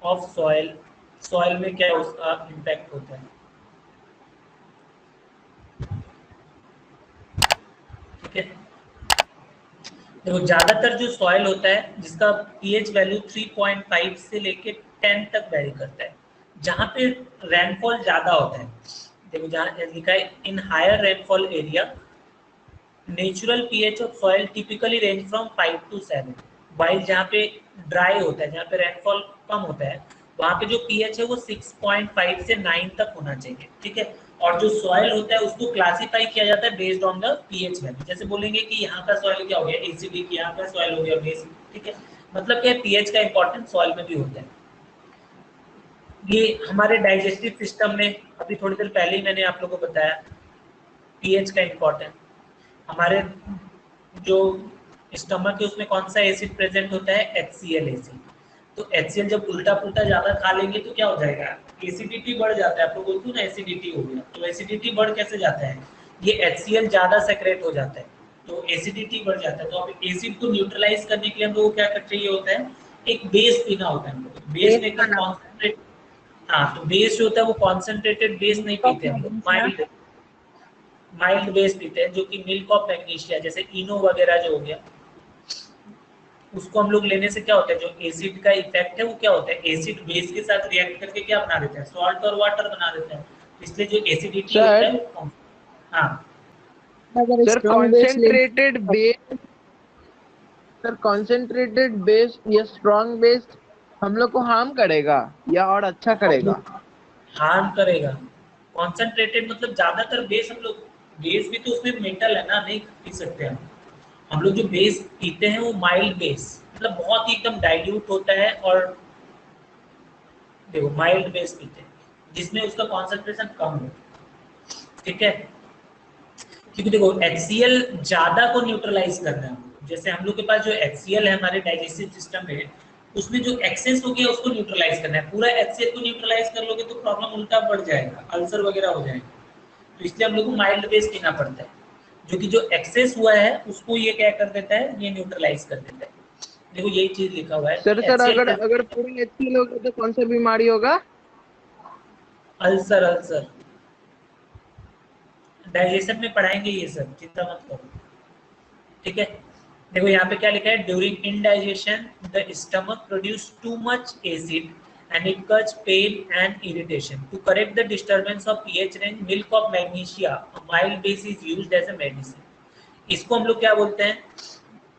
ऑफ सॉइल, सॉइल में क्या उसका इम्पैक्ट होता है, ठीक है। देखो ज्यादातर जो सॉइल होता है जिसका पीएच वैल्यू 3.5 से लेके 10 तक वेरी करता है, जहाँ पे रेनफॉल ज्यादा होता है। देखो जहाँ लिखा है, in higher rainfall area natural pH of soil typically range from 5 to 7, while जहाँ पे ड्राई होता है, जहाँ पे रेनफॉल कम होता है, वहाँ पे जो पीएच है वो 6.5 से 9 तक होना चाहिए, ठीक है। और जो सॉइल होता है उसको क्लासिफाई किया जाता है based on the pH value. जैसे बोलेंगे कि यहाँ का सॉइल क्या हो गया, एसिडिक, यहाँ का सॉइल हो गया बेसिक, ठीक है। मतलब क्या, पीएच का इंपॉर्टेंस सॉइल में भी होता है। ये हमारे डाइजेस्टिव सिस्टम में अभी थोड़ी देर पहले ही मैंने आप लोगों को बताया पीएच का इम्पोर्टेंट। हमारे जो स्टमक है उसमें कौन सा एसिड प्रेजेंट होता है, HCl एसिड। तो HCl जब उल्टा पुल्टा ज्यादा खा लेंगे तो क्या हो जाएगा, एसिडिटी बढ़ जाता है। आप लोग बोलते हो ना एसिडिटी हो गया, तो एसिडिटी बढ़ कैसे जाता है, ये HCl ज्यादा सेक्रेट हो जाता है तो एसिडिटी बढ़ जाता है। तो अब एसिड को न्यूट्रलाइज करने के लिए हम लोग को क्या चाहिए होता है, एक बेस पीना होता है हम लोग। बेस में एकदम कॉन्सेंट्रेट, हाँ तो बेस जो होता है वो कॉन्सेंट्रेटेड बेस नहीं पीते हम लोग, माइल्ड बेस पीते हैं, जो कि मिल्क ऑफ मैग्नीशिया जैसे इनो वगैरह जो हो गया, उसको हम लोग लेने से क्या होता है, जो एसिड का इफेक्ट है वो क्या होता है, एसिड बेस के साथ रिएक्ट करके क्या बना देता है, सॉल्ट और वाटर बना देता है। इसलिए जो एसिडिटी होता है वो, हाँ अगर सर strong base ले कॉन्सेंट्रेटेड बेस या स्ट्रॉन्ग बेस हम लोग को हार्म करेगा या और अच्छा करेगा? हार्म करेगा। कॉन्सेंट्रेटेड मतलब ज्यादातर बेस हम लोग, बेस भी तो उसमें मेटल है ना, नहीं पी सकते हम लोग जो बेस पीते हैं वो माइल्ड बेस, मतलब बहुत ही एकदम डाइल्यूट होता है, और देखो माइल्ड बेस पीते हैं जिसमें उसका कॉन्सेंट्रेशन कम हो, ठीक है। क्योंकि देखो HCl ज्यादा को न्यूट्रलाइज करना है, जैसे हम लोग के पास जो HCl है हमारे डाइजेस्टिव सिस्टम में, उसमें जो एक्सेस हो गया उसको न्यूट्रलाइज करना है। पूरा HCl को न्यूट्रलाइज कर लोगे तो प्रॉब्लम उल्टा बढ़ जाएगा, अल्सर वगैरह हो जाएगा। तो इसलिए हम लोग को माइल्ड बेस पीना पड़ता है, जो कि जो एक्सेस हुआ है उसको ये क्या कर देता है, ये न्यूट्रलाइज कर देता है। देखो यही चीज लिखा हुआ है सर HCl अगर पूरी HCl होगा तो कौन सा बीमारी होगा? अल्सर, अल्सर डाइजेशन में पढ़ाएंगे ये सब, चिंता मत करो, ठीक है। देखो यहाँ पे क्या लिखा है, during indigestion the stomach produce too much acid and it causes pain and irritation. To correct the disturbance of pH range, milk of magnesia, a mild base is used as a medicine. इसको हम लोग क्या बोलते हैं,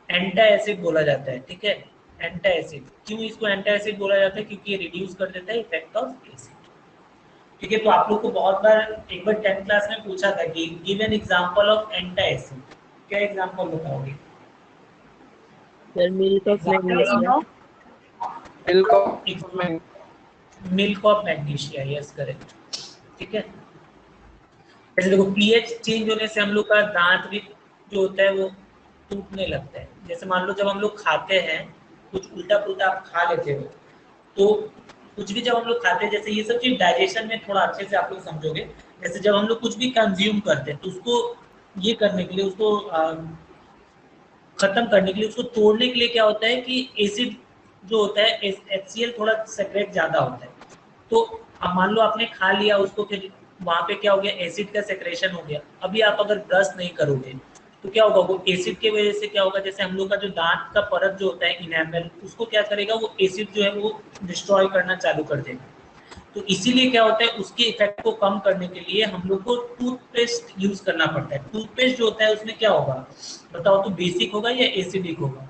एंटा acid बोला जाता है, ठीक है। एंटा एसिड, क्यों इसको एंटा एसिड बोला जाता है, क्योंकि ये रिड्यूस कर देता है इफेक्ट ऑफ एसिड, ठीक है। तो आप लोग को बहुत बार एक बार 10th क्लास में पूछा था कि give an example of antacid, क्या एग्जांपल बताओगे? Milk of magnesia. Milk of magnesia, yes correct, ठीक है। जैसे देखो पीएच चेंज होने से हम लोग का दांत भी जो होता है वो टूटने लगता है। जैसे मान लो जब हम लोग खाते हैं, कुछ उल्टा पुल्टा आप खा लेते हो, तो कुछ भी जब हम लोग खाते हैं, जैसे ये सब चीज डाइजेशन में थोड़ा अच्छे से आप लोग समझोगे, जैसे जब हम लोग कुछ भी कंज्यूम करते हैं तो उसको ये करने के लिए, उसको खत्म करने के लिए, उसको तोड़ने के लिए क्या होता है कि एसिड जो होता है HCl थोड़ा सेक्रेट ज्यादा होता है। तो अब मान लो आपने खा लिया उसको, फिर वहां पे क्या हो गया, एसिड का सेक्रेशन हो गया। अभी आप अगर ब्रश नहीं करोगे तो क्या होगा, वो एसिड के वजह से क्या होगा, जैसे हम लोग का जो दांत का परत जो होता है इनेमल, उसको क्या करेगा, वो एसिड जो है वो डिस्ट्रॉय करना चालू कर देगा। तो इसीलिए क्या होता है, उसके इफेक्ट को कम करने के लिए हम लोग को टूथपेस्ट यूज करना पड़ता है। टूथपेस्ट जो होता है उसमें क्या होगा बताओ, तो बेसिक होगा या एसिडिक होगा?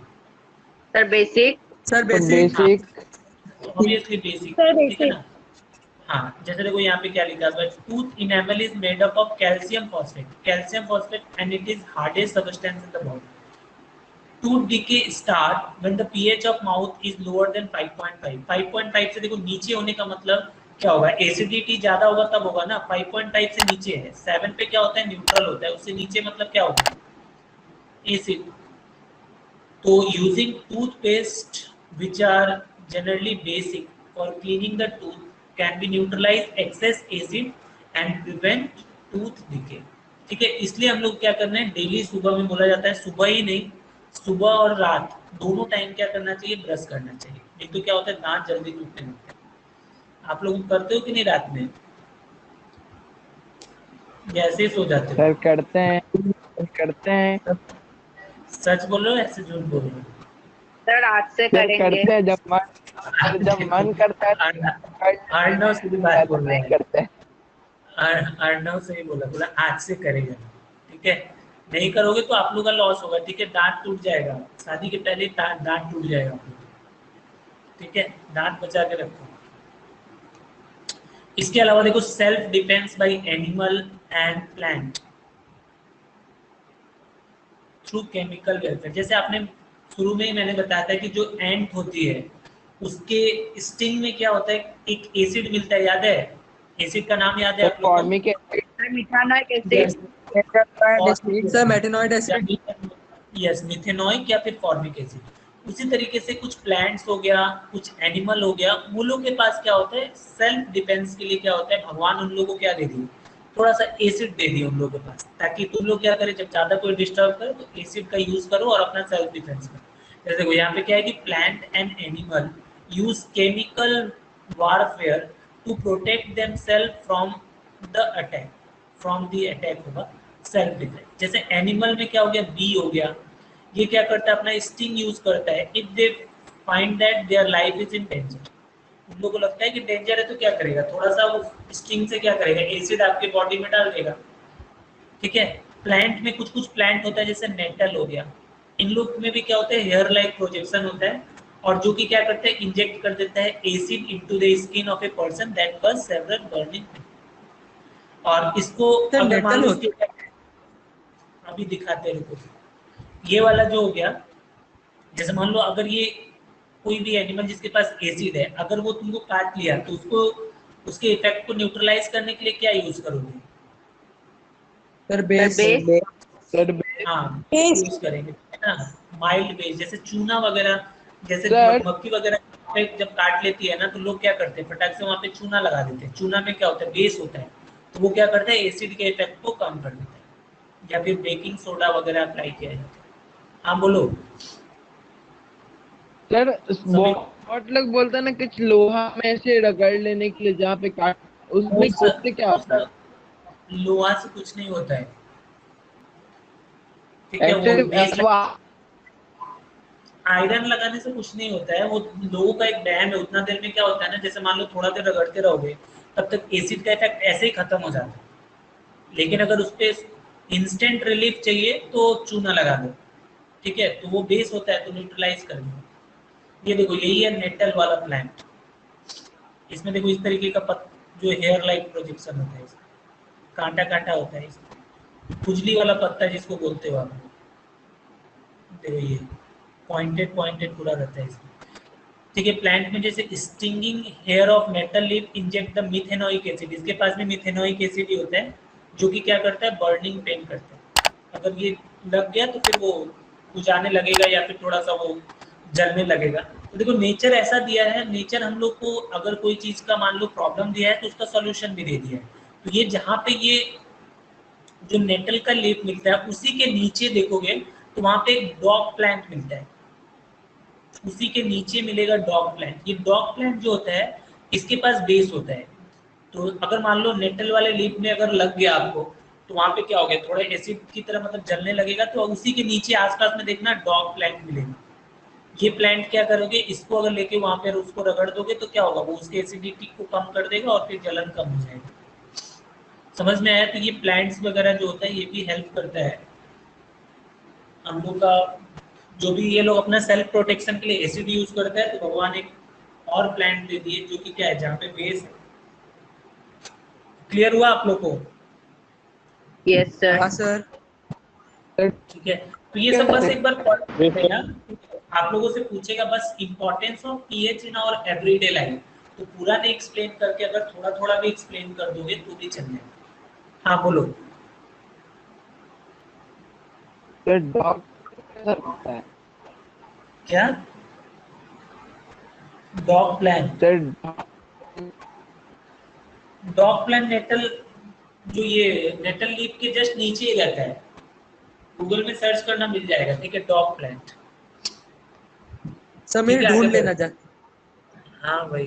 Sir basic. Sir basic. Obviously basic, ठीक है ना। हाँ जैसे देखो यहाँ पे क्या लिखा है, tooth enamel is made up of calcium phosphate and it is hardest substance in the body. Tooth decay start when the pH of mouth is lower than 5.5। 5.5 से देखो नीचे होने का मतलब क्या होगा, एसिडिटी ज्यादा होगा तब होगा ना। 5.5 से नीचे है, 7 पे क्या होता है, न्यूट्रल होता है, उससे नीचे मतलब क्या होगा, एसिड। तो using toothpaste which are generally basic for cleaning the tooth can be neutralize excess acid and prevent tooth decay, ठीक है। इसलिए हम लोग क्या करना है, डेली सुबह में बोला जाता है, सुबह ही नहीं, सुबह और रात दोनों टाइम क्या करना चाहिए, ब्रश करना चाहिए। नहीं तो क्या होता है, दांत जल्दी टूटने लगते हैं। आप लोग करते हो कि नहीं रात में, ऐसे ही सो जाते हो? सर करते हैं। सच बोल रहे हो ऐसे झूठ बोल रहे हो? सर आज से सर करेंगे। करते हैं जब मन करता है। अर्णव सीधी बात बोल रहे नहीं हैं, करते हैं। अर्णव से ही बोला आज से करेगा, ठीक है। नहीं करोगे तो आप लोग का लॉस होगा, ठीक है। दांत टूट जाएगा, शादी के पहले दांत टूट जाएगा आप लोग, ठीक है। दांत बचा के रखो। इसके अलावा देखो self defence bye animal and plant through chemical welfare. जैसे आपने शुरू में ही मैंने बताया था कि जो एंट होती है उसके स्टिंग में क्या होता है, एक एसिड मिलता है, याद है? एसिड का नाम याद है आप लोगों को? Formic methanoic acid acid sir methanoic acid. Yes, methanoic या फिर फॉर्मिक एसिड। उसी तरीके से कुछ प्लांट्स हो गया, कुछ एनिमल हो गया, वो लोग के पास क्या होता है, सेल्फ डिफेंस के लिए क्या होता है, भगवान उन लोगों को क्या दे दिए, थोड़ा सा एसिड दे दिए उन लोगों के पास, ताकि तुम लोग क्या करें, जब ज्यादा कोई डिस्टर्ब करे तो एसिड का यूज करो और अपना सेल्फ डिफेंस करो। जैसे देखो यहाँ पे क्या है कि plant and animal use chemical warfare to protect themselves from the attack, from the attack होगा सेल्फ डिफेंस। जैसे एनिमल में क्या हो गया, बी हो गया, ये क्या करता है, अपना स्टिंग यूज करता है if they find that their life is in danger. उन लोगों को लगता है कि डेंजर है तो क्या करेगा, थोड़ा सा वो स्टिंग से क्या करेगा, एसिड आपके बॉडी में डाल देगा। ठीक है। प्लांट में कुछ कुछ प्लांट होता है जैसे नेटल हो गया, इन लोग में भी क्या होता है, हेयर लाइक प्रोजेक्शन होता है, और जो कि क्या करता है, इंजेक्ट कर देता है acid into the skin of a person that cause several burning. और इसको सर अगर मान नेटल लो होता अभी दिखाते हैं, रुको। ये वाला जो हो गया, जैसे मान लो अगर ये कोई भी एनिमल जिसके पास एसिड है, अगर वो तुमको काट लिया तो उसको, उसके इफेक्ट को न्यूट्रलाइज करने के लिए क्या यूज करोगे? Sir base. सर हाँ, यूज करेंगे, है ना, माइल्ड बेस, जैसे चूना वगैरह, जैसे सर मधुमक्खी वगैरह पे जब काट लेती है ना, तो लोग क्या करते हैं, फटाक से वहाँ पे चूना लगा देते हैं। चूना में क्या होता है, बेस होता है, तो वो क्या करता है, एसिड के इफेक्ट को कम कर देता है। या फिर बेकिंग सोडा वगैरह अप्लाई किया जाता है। हाँ बोलो। सर बहुत लोग बोलते हैं ना कुछ लोहा में ऐसे रगड़ लेने के लिए जहाँ पे काट, उसमें उससे क्या होता है? लोहा से कुछ नहीं होता है। ठीक है, वो एक्चुअली बेस वो आयरन लगाने से कुछ नहीं होता है, वो लोगों का एक वहम है। उतना देर में क्या होता है ना, जैसे मान लो थोड़ा देर रगड़ते रहोगे, तब तक एसिड का इफेक्ट ऐसे ही खत्म हो जाता है। लेकिन अगर उस पर इंस्टेंट रिलीफ चाहिए तो चूना लगा दो। ठीक है, तो वो बेस होता है, तो न्यूट्रलाइज कर दो। ये देखो, यही है नेटल वाला प्लांट। इसमें देखो इस तरीके का जो हेयर लाइक प्रोजेक्शन होता है, इसका कांटा कांटा होता है, इसका खुजली वाला पत्ता जिसको बोलते हो आप। देखो ये पॉइंटेड पॉइंटेड पूरा रहता है इसमें। ठीक है, प्लांट में जैसे stinging hair of nettle leaf inject the methanoic acid, इसके पास में मिथेनोइक एसिड ही होता है, जो कि क्या करता है, बर्निंग पेन करता है। अगर ये लग गया तो फिर वो बुझाने लगेगा या फिर थोड़ा सा वो जलने लगेगा। तो देखो नेचर ऐसा दिया है, नेचर हम लोग को अगर कोई चीज का मान लो प्रॉब्लम दिया है तो उसका सॉल्यूशन भी दे दिया है। तो ये जहाँ पे ये जो नेटल का लीफ मिलता है, उसी के नीचे देखोगे तो वहां पे एक डॉग प्लांट मिलता है, उसी के नीचे मिलेगा डॉग प्लांट। ये डॉग प्लांट जो होता है, इसके पास बेस होता है। तो अगर मान लो नेटल वाले लीफ में अगर लग गया आपको, तो वहां पे क्या हो गया, थोड़ा एसिड की तरह मतलब जलने लगेगा, तो उसी के नीचे आसपास में देखना डॉग प्लांट मिलेगा। ये प्लांट क्या करोगे, इसको अगर लेके वहां पर उसको रगड़ दोगे तो क्या होगा, वो उसके एसिडिटी को कम कर देगा और फिर जलन कम हो जाएगी। समझ में आया? तो ये प्लांट्स वगैरह जो होता है ये भी हेल्प करता है हम लोग का। जो भी ये लोग अपना सेल्फ प्रोटेक्शन के लिए एसिड यूज करते हैं, तो भगवान एक और प्लांट दे दिए जो कि क्या है, जहाँ पे बेस है। क्लियर हुआ आप लोग को? Yes sir. हाँ सर। ठीक है, तो ये सब बस एक बार पढ़ लेना। आप लोगों से पूछेगा बस importance of pH in our everyday life, तो पूरा नहीं एक्सप्लेन करके अगर थोड़ा थोड़ा भी एक्सप्लेन कर दोगे तो भी चल जाएगा। हाँ बोलो। डॉग कैसा लगता है? क्या? Dog plant? Sir dog plant nettle, जो ये नेटल लीफ के जस्ट नीचे ही रहता है, गूगल में सर्च करना मिल जाएगा। ठीक है, डॉग प्लांट। सर ठीक मेरे है, आगे ढूंढ बढ़ो। लेना जाके। हाँ भाई,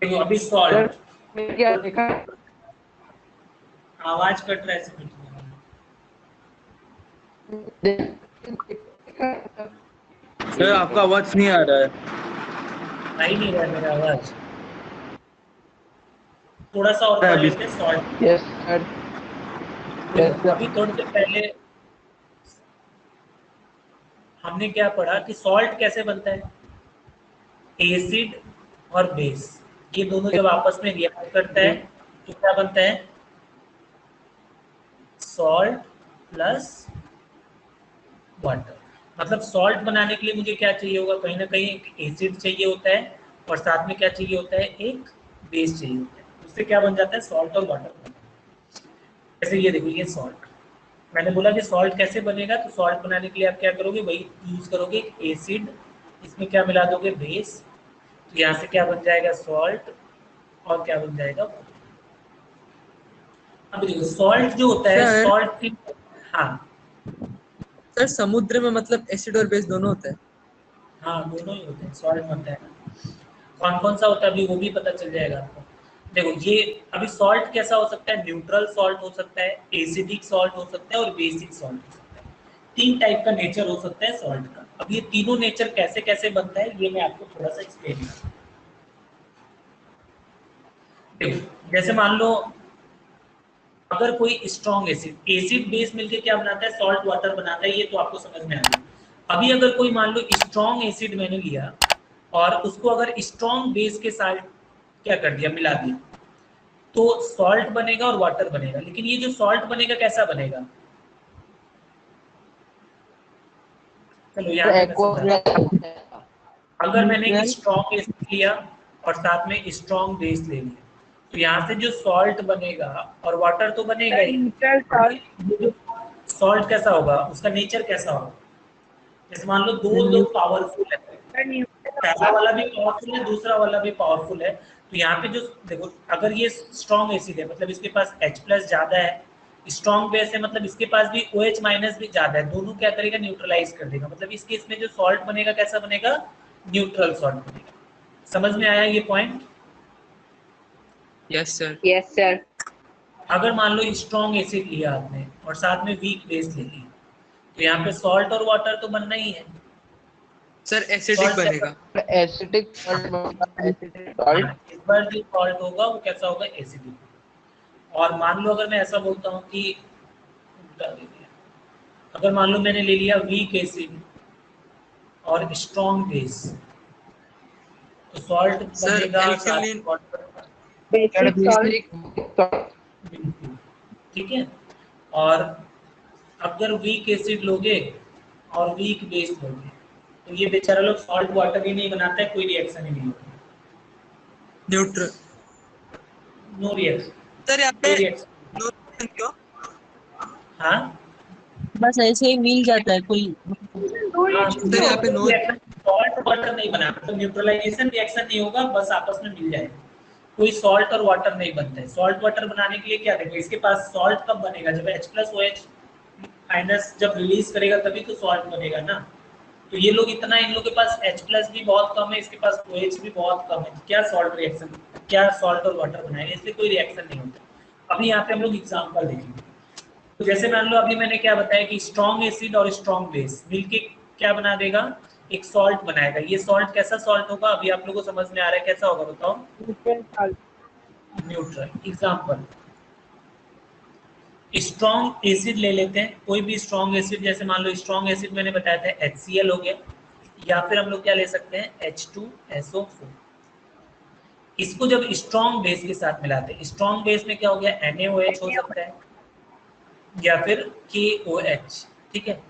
देखो अभी सॉल्ट, मैंने क्या देखा? आवाज कट रहा है इसमें। सर आपका आवाज नहीं आ रहा है। आ ही नहीं रहा है मेरा आवाज। थोड़ा सा और पढ़ अभी लेते हैं salt. Yes sir. Yes sir. अभी थोड़ी देर पहले हमने क्या पढ़ा कि सॉल्ट कैसे बनता है, एसिड और बेस, ये दोनों जब आपस में रिएक्ट करता है तो क्या बनता है, सॉल्ट प्लस वाटर। मतलब सॉल्ट बनाने के लिए मुझे क्या चाहिए होगा, कहीं ना कहीं एक एसिड चाहिए होता है और साथ में क्या चाहिए होता है, एक बेस चाहिए होता है। उससे क्या बन जाता है, सॉल्ट और वाटर। जैसे ये देखो, ये सॉल्ट, मैंने बोला कि सॉल्ट कैसे बनेगा, तो सॉल्ट बनाने के लिए आप क्या करोगे, वही यूज करोगे, एसिड, इसमें क्या मिला दोगे, बेस, तो यहाँ से क्या बन जाएगा, सॉल्ट, और क्या बन जाएगा। अब देखो सॉल्ट जो होता है, सर सॉल्ट की, हाँ सर समुद्र में मतलब एसिड और बेस दोनों होता है। हाँ दोनों ही होते हैं, सॉल्ट बनता है ना। कौन कौन सा होता है अभी वो भी पता चल जाएगा आपको। देखो ये अभी सॉल्ट कैसा हो सकता है, न्यूट्रल सॉल्ट हो सकता है, एसिडिक सॉल्ट हो सकता है और बेसिक सॉल्ट हो सकता है। 3 टाइप का नेचर हो सकता है सॉल्ट का। अब ये तीनों नेचर कैसे कैसे बनता है ये मैं आपको थोड़ा सा एक्सप्लेन करूँ। देखो जैसे मान लो अगर कोई स्ट्रॉन्ग एसिड, एसिड बेस मिलके क्या बनाता है, सॉल्ट वाटर बनाता है, ये तो आपको समझ में आ गया। अभी अगर कोई मान लो स्ट्रॉन्ग एसिड मैंने लिया और उसको अगर स्ट्रॉन्ग बेस के साथ क्या कर दिया, मिला दिया, तो सॉल्ट बनेगा और वाटर बनेगा। लेकिन ये जो सॉल्ट बनेगा कैसा बनेगा, चलो यहाँ पे मैं समझा। अगर मैंने स्ट्रॉन्ग एसिड लिया और साथ में स्ट्रॉन्ग बेस ले लिया, तो यहाँ से जो सॉल्ट बनेगा और वाटर तो बनेगा ही। Neutral salt. सॉल्ट कैसा होगा, उसका नेचर कैसा होगा, जैसे मान लो दो लोग पावरफुल है, पहला वाला भी पावरफुल है, दूसरा वाला भी पावरफुल है, तो यहाँ पे जो देखो अगर ये स्ट्रॉन्ग एसिड है मतलब इसके पास H+ ज्यादा है, स्ट्रॉन्ग बेस है मतलब इसके पास भी OH- भी ज्यादा है, दोनों क्या करेगा, न्यूट्रलाइज कर देगा। मतलब इस केस में जो सॉल्ट बनेगा कैसा बनेगा, न्यूट्रल सॉल्ट बनेगा। समझ में आया ये point. Yes sir. Yes sir. अगर मान लो स्ट्रॉन्ग एसिड लिया आपने और साथ में वीक बेस ले ली, तो यहाँ पे सॉल्ट और वाटर तो बनना ही है। सर एसिडिक Salt बनेगा। Acidic acidic salt. हाँ, इस बार जो सॉल्ट होगा वो कैसा होगा, एसिडिक। और मान लो अगर मैं ऐसा बोलता हूँ कि अगर मान लो मैंने ले लिया वीक एसिड और स्ट्रॉन्ग बेस, तो सॉल्ट सर बनेगा साथ एल्कलीन। में वाटर। Basic salt. बिल्कुल ठीक है। और अगर वीक एसिड लोगे और वीक बेस लोगे, तो ये बेचारा लोग सॉल्ट वाटर ही नहीं बनाता है, कोई रिएक्शन ही नहीं होता, न्यूट्रल। नो रिएक्शन, सर यहाँ कोई पे रिएक्शन। नो क्यों? हाँ बस ऐसे ही मिल जाता है कोई। सर यहाँ पे नो। सॉल्ट वाटर नहीं बना, तो न्यूट्रलाइजेशन रिएक्शन नहीं होगा, बस आपस में मिल जाएगा, कोई सॉल्ट और वाटर नहीं बनता है। सॉल्ट वाटर बनाने के लिए क्या देखो, इसके पास सॉल्ट कब बनेगा, जब H+OH- जब रिलीज करेगा तभी तो सॉल्ट बनेगा ना। तो ये लोग इतना, इन लोग के पास H+ भी बहुत कम है, इसके पास OH भी बहुत कम है, क्या सॉल्ट रिएक्शन, क्या सॉल्ट और वाटर बनाएगा, इसलिए कोई रिएक्शन नहीं होता। अभी यहाँ पे हम लोग एग्जाम्पल देखेंगे। तो जैसे मान लो अभी मैंने क्या बताया कि स्ट्रॉन्ग एसिड और स्ट्रॉन्ग बेस मिलके क्या बना देगा, एक सॉल्ट बनाएगा। ये सॉल्ट कैसा सॉल्ट होगा, अभी आप लोगों को समझ में आ रहा है कैसा होगा, बताओ। Neutral salt. Neutral. Example, strong acid ले लेते हैं, कोई भी स्ट्रॉन्ग एसिड, जैसे मान लो स्ट्रॉन्ग एसिड मैंने बताया था HCl हो गया, या फिर हम लोग क्या ले सकते हैं, H2SO4। इसको जब स्ट्रॉन्ग बेस के साथ मिलाते हैं, स्ट्रॉन्ग बेस में क्या हो गया, NaOH हो सकता है या फिर KOH, ठीक है।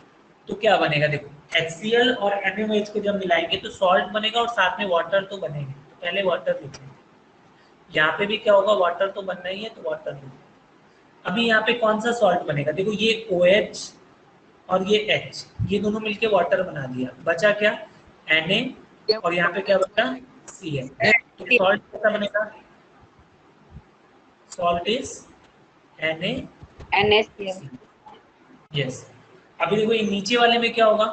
तो क्या बनेगा, देखो HCl और NaOH को जब मिलाएंगे तो सॉल्ट बनेगा और साथ में वाटर तो बनेंगे। तो पहले वाटर लिखेंगे, यहाँ पे भी क्या होगा, वाटर तो बनना ही है, तो वाटर लिखेंगे। अभी यहाँ पे कौन सा सॉल्ट बनेगा, देखो ये OH और ये H, ये दोनों मिलके वाटर बना दिया, बचा क्या, Na, और यहाँ पे क्या बचा, Cl। तो सॉल्ट कैसा बनेगा, salt is NaCl। NaCl। Yes. अभी देखो ये नीचे वाले में क्या होगा,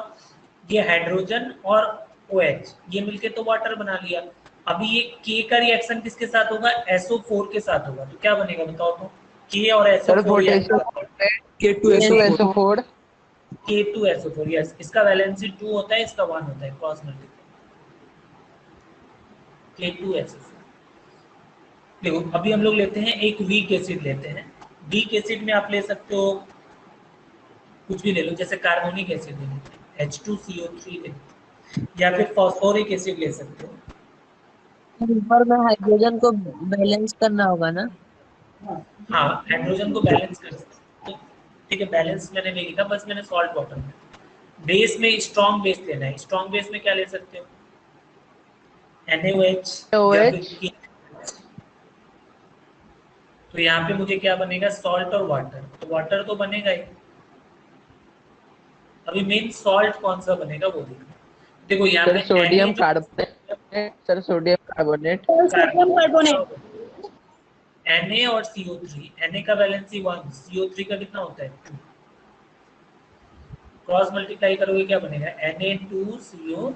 ये हाइड्रोजन और OH ये मिलके तो वाटर बना लिया। अभी ये K का रिएक्शन किसके साथ होगा, SO4 के साथ होगा, तो क्या बनेगा बताओ तो, K और sir SO4 potassium K2SO4। K2SO4, yes. इसका वैलेंसी 2 होता है, इसका 1 होता है, क्रॉस मल्टीप्लाई, K2SO4। देखो अभी हम लोग लेते हैं एक वीक एसिड लेते हैं। वीक एसिड में आप ले सकते हो कुछ भी ले लो, जैसे कार्बोनिक एसिड ले लेते हैं, H2CO3 ले लेते हैं, या फिर फॉस्फोरिक एसिड ले सकते हो। ऊपर में हाइड्रोजन को बैलेंस करना होगा ना। हाँ हाइड्रोजन को बैलेंस कर सकते हो, तो ठीक है, बैलेंस मैंने नहीं लिखा, बस मैंने सॉल्ट वाटर में। बेस में स्ट्रॉन्ग बेस लेना है, स्ट्रॉन्ग बेस में क्या ले सकते हो, NaOH या फिर OH। तो यहाँ पे मुझे क्या बनेगा, सॉल्ट और वाटर, तो वाटर तो बनेगा ही। अभी मेन सॉल्ट कौन सा बनेगा वो देखना। देखो यहाँ सर पे सोडियम Na जो carbonate, sir sodium carbonate. Na और CO3, Na का वैलेंसी 1, CO3 का कितना होता है 2, क्रॉस मल्टीप्लाई करोगे क्या बनेगा, Na2CO3।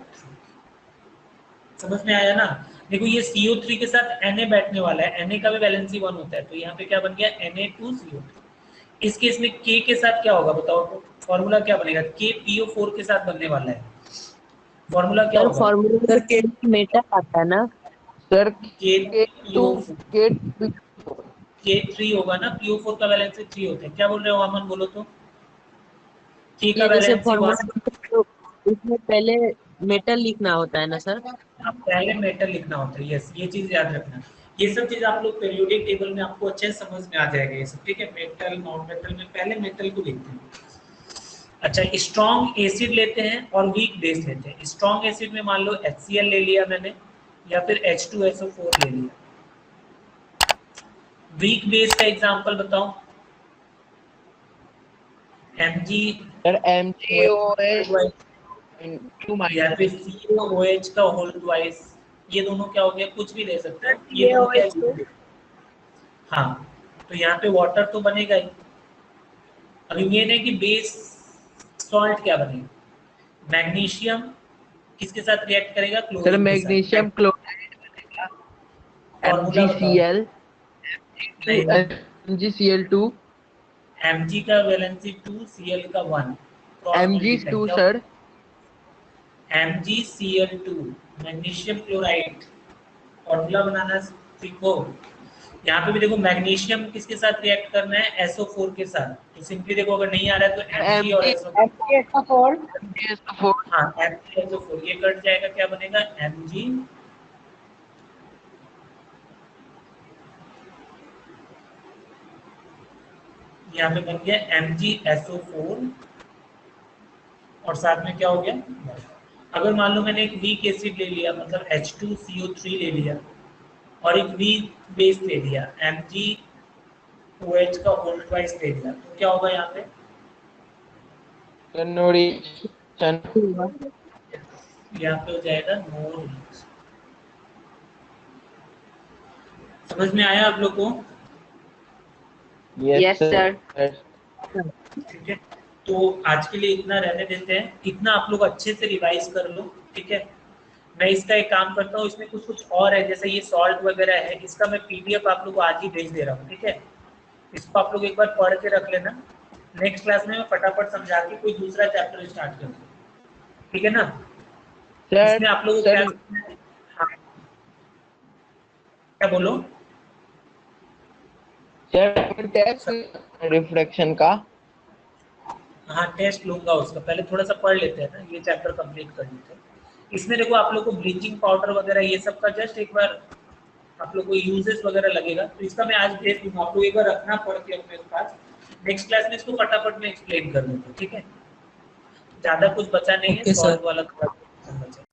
समझ में आया ना। देखो ये CO3 के साथ Na बैठने वाला है, Na का भी वैलेंसी 1 होता है, तो यहाँ पे क्या बन गया Na2CO3। इस केस में K के साथ क्या होगा बताओ, तो फॉर्मूला क्या बनेगा, KPO4 के साथ बनने वाला है, फॉर्मूला क्या सर होगा, फॉर्मूला सर के मेटल आता है ना। सर KPO4, K2 K3 होगा ना, PO4 का वैलेंसी 3 होता है। क्या बोल रहे हो अमन, बोलो तो। K का ये जैसे वैलेंसी फॉर्मूला तो इसमें पहले मेटल लिखना होता है ना सर। पहले मेटल लिखना होता है, यस, ये चीज याद रखना। ये सब चीज आप लोग पीरियोडिक टेबल में आपको अच्छे से समझ में आ जाएगा ये सब, ठीक है। मेटल नॉन मेटल में पहले मेटल को लिखते हैं। अच्छा, स्ट्रॉन्ग एसिड लेते हैं और वीक बेस लेते हैं। स्ट्रॉन्ग एसिड में मान लो HCl ले लिया मैंने, या फिर H2SO4 ले लिया। वीक बेस का एग्जांपल बताओ, Mg सर MgOH या फिर COOH का होल ट्वाइस, ये दोनों क्या हो गया, कुछ भी ले सकते हो, ये दोनों क्या है? हाँ, तो यहाँ पे वाटर तो बनेगा ही। अभी मेन है कि बेस सॉल्ट क्या बनेगा, मैग्नीशियम किसके साथ रिएक्ट करेगा, सर क्लोरीन के मैग्नीशियम साथ। क्लोराइड फॉर्मूला बताओ। MgCl2 Mg का वैलेंसी 2, Cl का 1, Mg2 sir MgCl2 magnesium chloride, formula बनाना सीखो। यहाँ पे भी देखो मैग्नीशियम किसके साथ रिएक्ट करना है, SO4 के साथ। तो सिंपली देखो अगर नहीं आ रहा है तो Mg और SO4, हाँ MgSO4 ये कट जाएगा, क्या बनेगा Mg, यहाँ पे बन गया MgSO4 और साथ में क्या हो गया। अगर मान लो मैंने एक वीक एसिड ले लिया, मतलब H2CO3 ले लिया, और एक वीक बेस ले लिया MgOH का होल ट्वाइस ले लिया, तो क्या होगा यहाँ पे, नो रिएक्शन। यहाँ पे हो जाएगा नो रिएक्शन। समझ में आया आप लोग को। Yes sir. ठीक है, तो आज के लिए इतना रहने देते हैं, इतना आप लोग अच्छे से रिवाइज कर लो, ठीक है। मैं इसका एक काम करता हूँ, इसमें कुछ कुछ और है, जैसे ये सॉल्ट वगैरह है, इसका मैं PDF आप लोग को आज ही भेज दे रहा हूँ, ठीक है। इसको आप लोग एक बार पढ़ के रख लेना, नेक्स्ट क्लास में मैं फटाफट समझा के कोई दूसरा चैप्टर स्टार्ट कर दूँ, ठीक है ना। इसमें आप लोगों को क्या, हाँ क्या बोलो, सर टेस्ट रिफ्रैक्शन का। हाँ टेस्ट लूंगा उसका, पहले थोड़ा सा पढ़ लेते हैं ना, ये चैप्टर कंप्लीट कर लेते हैं। इसमें देखो आप लोग को ब्लीचिंग पाउडर वगैरह ये सब का जस्ट एक बार आप लोग को यूजेस वगैरह लगेगा, तो इसका मैं आज भेज दूंगा, आपको एक बार रखना पड़ के अपने पास। नेक्स्ट क्लास में इसको फटाफट में एक्सप्लेन कर दूंगा, ठीक है। ज्यादा कुछ बचा नहीं है, Okay, सॉल्ट sir. वाला थोड़ा बचा है।